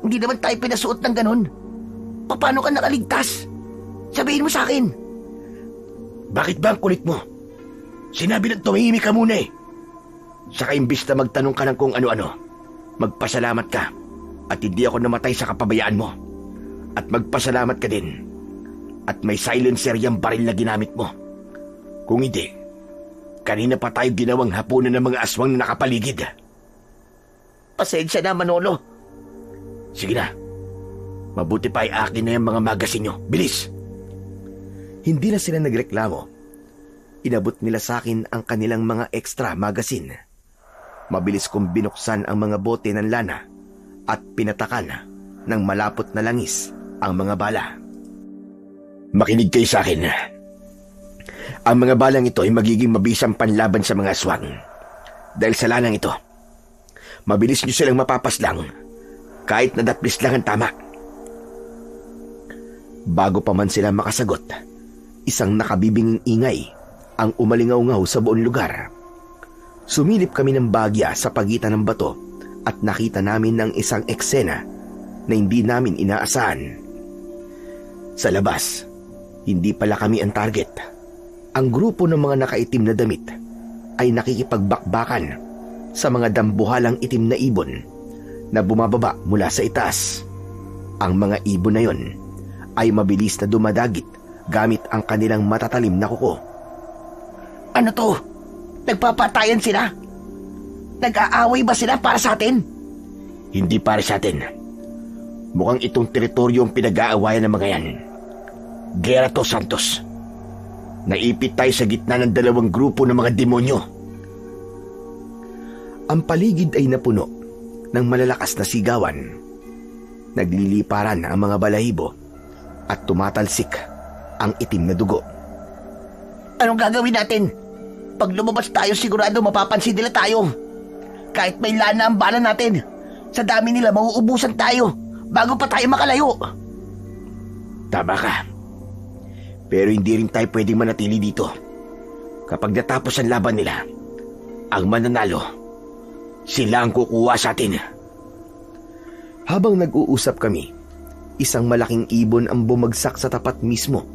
hindi naman tayo pinasuot ng ganon. Paano ka nakaligtas? Sabihin mo sa akin. Bakit ba ang kulit mo? Sinabi na tumahimik ka muna eh. Saka imbis na magtanong ka ng kung ano-ano, magpasalamat ka at hindi ako namatay sa kapabayaan mo. At magpasalamat ka din at may silencer yung baril na ginamit mo. Kung hindi, kanina pa tayo ginawang hapunan ng mga aswang na nakapaligid. Pasensya na, Manolo. Sige na. Mabuti pa ay akin na yung mga magasin nyo. Bilis! Hindi na sila nagreklamo. Inabot nila sa akin ang kanilang mga extra magazine. Mabilis kong binuksan ang mga bote ng lana at pinatakan ng malapot na langis ang mga bala. Makinig kayo sa akin. Ang mga balang ito ay magiging mabisang panlaban sa mga aswang. Dahil sa lanang ito, mabilis nyo silang mapapaslang kahit nadaplis lang ang tama. Bago pa man sila makasagot, isang nakabibinging ingay ang umalingaw-ngaw sa buong lugar. Sumilip kami ng bagya sa pagitan ng bato at nakita namin ng isang eksena na hindi namin inaasahan. Sa labas, hindi pala kami ang target. Ang grupo ng mga nakaitim na damit ay nakikipagbakbakan sa mga dambuhalang itim na ibon na bumababa mula sa itaas. Ang mga ibon na yon ay mabilis na dumadagit gamit ang kanilang matatalim na kuko. Ano to? Nagpapatayan sila? Nag-aaway ba sila para sa atin? Hindi para sa atin. Mukhang itong teritoryo ang pinag-aawayan ng mga yan. Gera to, Santos. Naipit tayo sa gitna ng dalawang grupo ng mga demonyo. Ang paligid ay napuno ng malalakas na sigawan. Nagliliparan ang mga balahibo at tumatalsik ang itim na dugo. Anong gagawin natin? Pag lumabas tayo, sigurado mapapansin nila tayo. Kahit may lana ang bala natin, sa dami nila mauubusan tayo bago pa tayo makalayo. Tama ka. Pero hindi rin tayo pwedeng manatili dito. Kapag natapos ang laban nila, ang mananalo, sila ang kukuha sa atin. Habang nag-uusap kami, isang malaking ibon ang bumagsak sa tapat mismo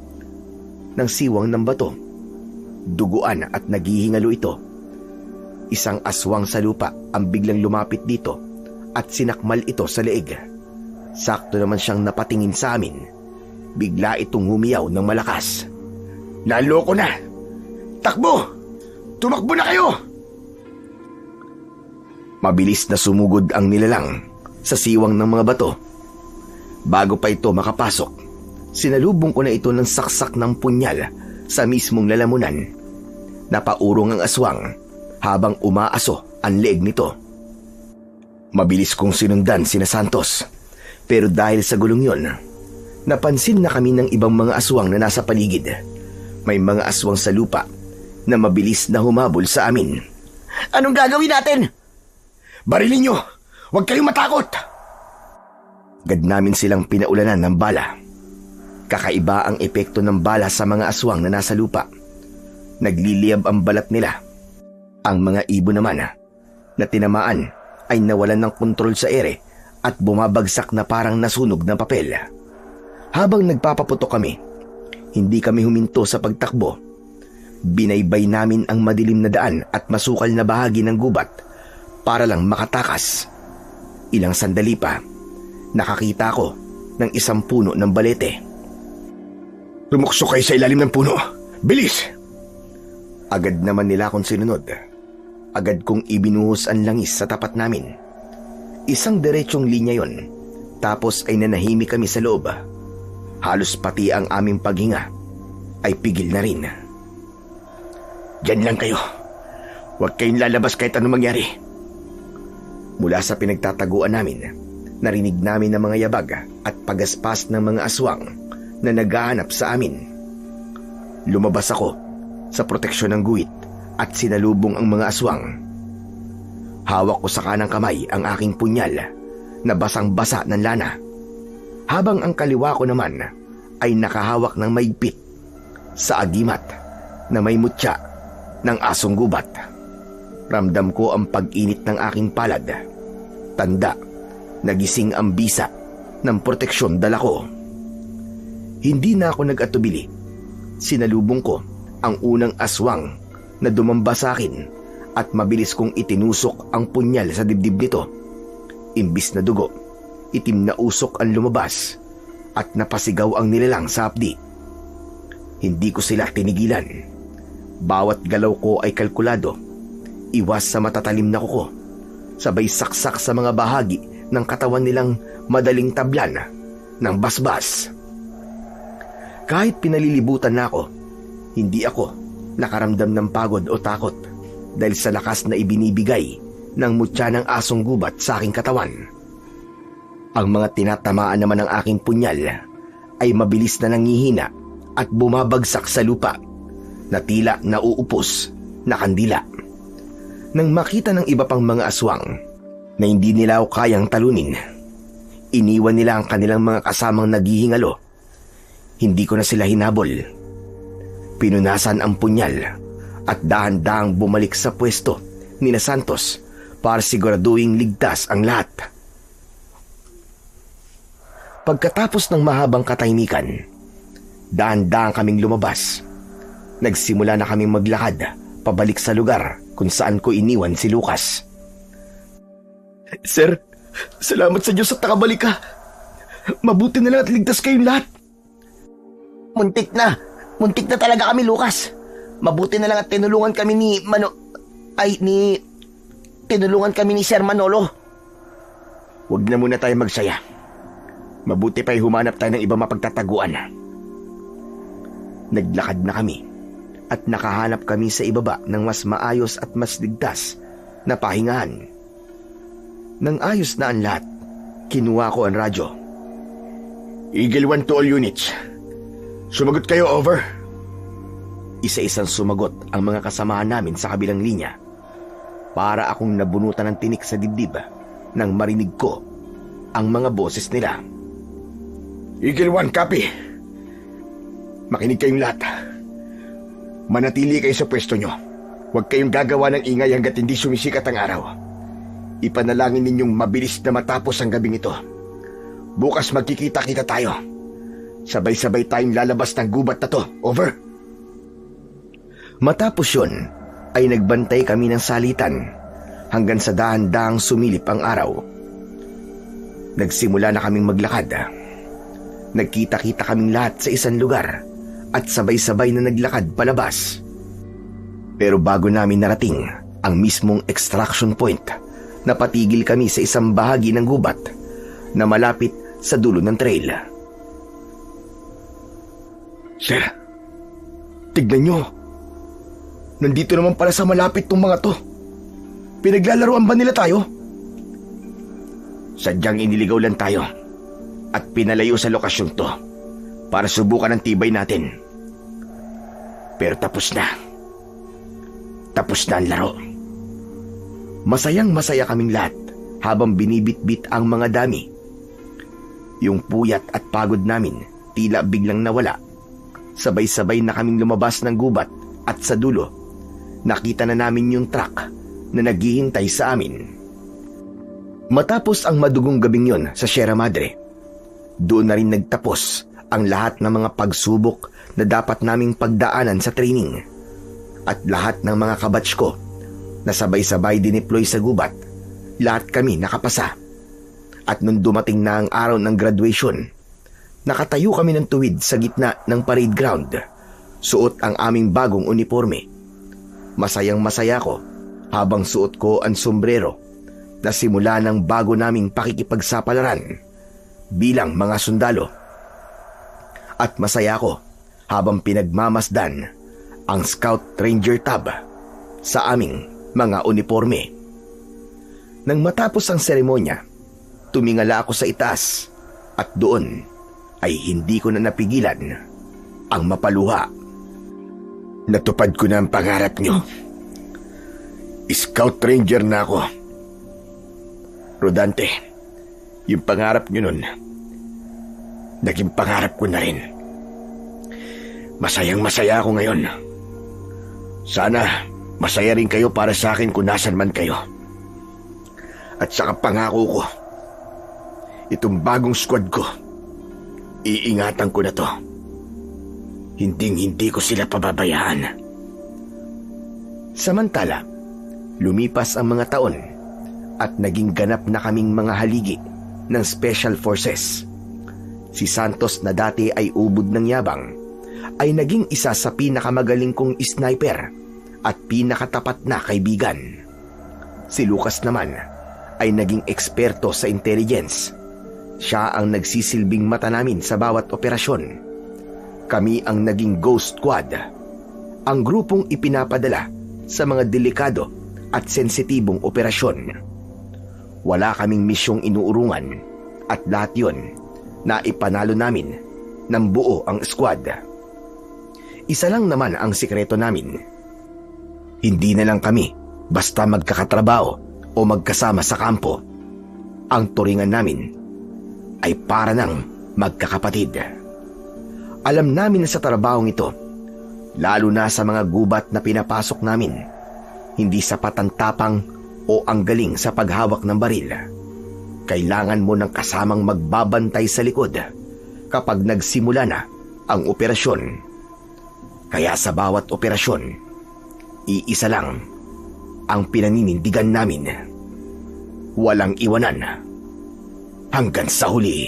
ng siwang ng bato. Duguan at naghihingalo ito. Isang aswang sa lupa ang biglang lumapit dito at sinakmal ito sa leeg. Sakto naman siyang napatingin sa amin. Bigla itong humiyaw ng malakas. Naloko na! Takbo! Tumakbo na kayo! Mabilis na sumugod ang nilalang sa siwang ng mga bato. Bago pa ito makapasok, sinalubong ko na ito ng saksak ng punyal sa mismong lalamunan. Napaurong ang aswang habang umaaso ang leeg nito. Mabilis kong sinundan sina Santos, pero dahil sa gulong yon, napansin na kami ng ibang mga aswang na nasa paligid. May mga aswang sa lupa na mabilis na humabol sa amin. Anong gagawin natin? Barilin nyo! Huwag kayong matakot! Agad namin silang pinaulanan ng bala. Kakaiba ang epekto ng bala sa mga aswang na nasa lupa. Nagliliyab ang balat nila. Ang mga ibon naman na tinamaan ay nawalan ng kontrol sa ere at bumabagsak na parang nasunog na papel. Habang nagpapaputok kami, hindi kami huminto sa pagtakbo. Binaybay namin ang madilim na daan at masukal na bahagi ng gubat para lang makatakas. Ilang sandali pa, nakakita ko ng isang puno ng balete. Lumukso kayo sa ilalim ng puno. Bilis! Agad naman nila akong sinunod. Agad kong ibinuhos ang langis sa tapat namin. Isang diretsong linya yon. Tapos ay nanahimik kami sa loob. Halos pati ang aming paghinga ay pigil na rin. Diyan lang kayo. Huwag kayong lalabas kahit anong mangyari. Mula sa pinagtataguan namin, narinig namin ang mga yabag at pagaspas ng mga aswang na naghahanap sa amin. Lumabas ako sa proteksyon ng guhit at sinalubong ang mga aswang. Hawak ko sa kanang kamay ang aking punyal na basang-basa ng lana, habang ang kaliwa ko naman ay nakahawak ng maigpit sa agimat na may mutya ng asong gubat. Ramdam ko ang pag-init ng aking palad. Tanda, nagising ang bisa ng proteksyon dala ko. Hindi na ako nag-atubili. Sinalubong ko ang unang aswang na dumamba sa akin at mabilis kong itinusok ang punyal sa dibdib nito. Imbis na dugo, itim na usok ang lumabas at napasigaw ang nilalang sa hapdi. Hindi ko sila tinigilan. Bawat galaw ko ay kalkulado. Iwas sa matatalim na kuko, sabay saksak sa mga bahagi ng katawan nilang madaling tablan ng basbas. Kahit pinalilibutan na ako, hindi ako nakaramdam ng pagod o takot dahil sa lakas na ibinibigay ng mutya ng asong gubat sa aking katawan. Ang mga tinatamaan naman ng aking punyal ay mabilis na nangihina at bumabagsak sa lupa na tila nauupos na kandila. Nang makita ng iba pang mga aswang na hindi nila ako kayang talunin, iniwan nila ang kanilang mga kasamang naghihingalo. Hindi ko na sila hinabol. Pinunasan ang punyal at dahan-dahang bumalik sa pwesto ni na Santos para siguraduhing ligtas ang lahat. Pagkatapos ng mahabang katahimikan, dahan-dahang kaming lumabas. Nagsimula na kaming maglakad pabalik sa lugar kung saan ko iniwan si Lucas. Sir, salamat sa Diyos at nakabalik ka. Mabuti na lang at ligtas kayong lahat. Muntik na talaga kami, Lucas. Mabuti na lang at tinulungan kami tinulungan kami ni Sir Manolo. Huwag na muna tayo magsaya. Mabuti pa'y humanap tayo ng ibang mapagtataguan. Naglakad na kami at nakahanap kami sa ibaba ng mas maayos at mas ligtas na pahingahan. Nang ayos na ang lahat, kinuha ko ang radyo. Eagle 1 to all units. Sumagot kayo, over. Isa-isang sumagot ang mga kasamahan namin sa kabilang linya. Para akong nabunutan ng tinik sa dibdib nang marinig ko ang mga boses nila. Eagle 1, copy. Makinig kayong lahat. Manatili kayo sa pwesto nyo. Huwag kayong gagawa ng ingay hanggat hindi sumisikat ang araw. Ipanalangin ninyong mabilis na matapos ang gabing ito. Bukas magkikita-kita tayo. Sabay-sabay tayong lalabas ng gubat na to. Over. Matapos yun, ay nagbantay kami ng salitan hanggang sa dahan-dahang sumilip ang araw. Nagsimula na kaming maglakad. Nagkita-kita kaming lahat sa isang lugar at sabay-sabay na naglakad palabas. Pero bago namin narating ang mismong extraction point, napatigil kami sa isang bahagi ng gubat na malapit sa dulo ng trail. Sir, tignan nyo. Nandito naman pala sa malapit tong mga to. Pinaglalaroan ba nila tayo? Sadyang iniligaw lang tayo at pinalayo sa lokasyong to para subukan ang tibay natin. Pero tapos na. Tapos na ang laro. Masayang masaya kaming lahat habang binibitbit ang mga dami. Yung puyat at pagod namin tila biglang nawala. Sabay-sabay na kaming lumabas ng gubat at sa dulo, nakita na namin yung truck na naghihintay sa amin. Matapos ang madugong gabing yon sa Sierra Madre, doon na rin nagtapos ang lahat ng mga pagsubok na dapat naming pagdaanan sa training. At lahat ng mga kabatch ko na sabay-sabay dineploy sa gubat, lahat kami nakapasa. At nung dumating na ang araw ng graduation, nakatayo kami ng tuwid sa gitna ng parade ground, suot ang aming bagong uniforme. Masayang masaya ko habang suot ko ang sombrero na simula ng bago naming pakikipagsapalaran bilang mga sundalo. At masaya ko habang pinagmamasdan ang Scout Ranger tab sa aming mga uniforme. Nang matapos ang seremonya, tumingala ako sa itaas at doon ay hindi ko na napigilan ang mapaluha. Natupad ko na ang pangarap nyo. Scout Ranger na ako. Rodante, yung pangarap nyo nun, naging pangarap ko na rin. Masayang masaya ako ngayon. Sana masaya rin kayo para sa akin kung nasan man kayo. At saka pangako ko, itong bagong squad ko, iingatan ko na to. Hinding-hindi ko sila pababayaan. Samantala, lumipas ang mga taon at naging ganap na kaming mga haligi ng Special Forces. Si Santos na dati ay ubod ng yabang ay naging isa sa pinakamagaling kong sniper at pinakatapat na kaibigan. Si Lucas naman ay naging eksperto sa intelligence. Siya ang nagsisilbing mata namin sa bawat operasyon. Kami ang naging ghost squad ang grupong ipinapadala sa mga delikado at sensitibong operasyon. Wala kaming misyong inuurungan at lahat yon na ipanalo namin ng buo ang squad. Isa lang naman ang sikreto namin. Hindi na lang kami basta magkakatrabaho o magkasama sa kampo. Ang turingan namin ay para ng magkakapatid. Alam namin na sa trabahong ito, lalo na sa mga gubat na pinapasok namin, hindi sapat ang tapang o ang galing sa paghawak ng baril. Kailangan mo ng kasamang magbabantay sa likod kapag nagsimula na ang operasyon. Kaya sa bawat operasyon, iisa lang ang pinaninindigan namin. Walang iwanan hanggang sa huli.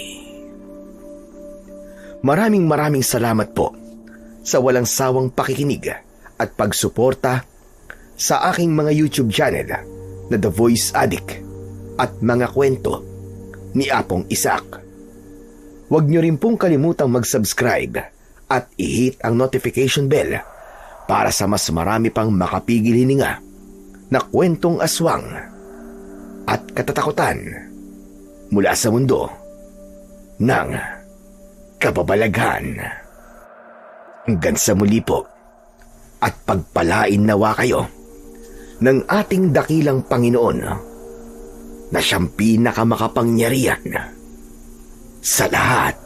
Maraming salamat po sa walang sawang pakikinig at pagsuporta sa aking mga YouTube channel na The Voice Addict at mga kwento ni Apong Isaac. Huwag niyo rin pong kalimutang mag-subscribe at i-hit ang notification bell para sa mas marami pang makapigil hininga na kwentong aswang at katatakutan mula sa mundo ng kababalaghan. Hanggang sa muli po at pagpalain nawa kayo ng ating dakilang Panginoon na siyang pinakamakapangyarihan sa lahat.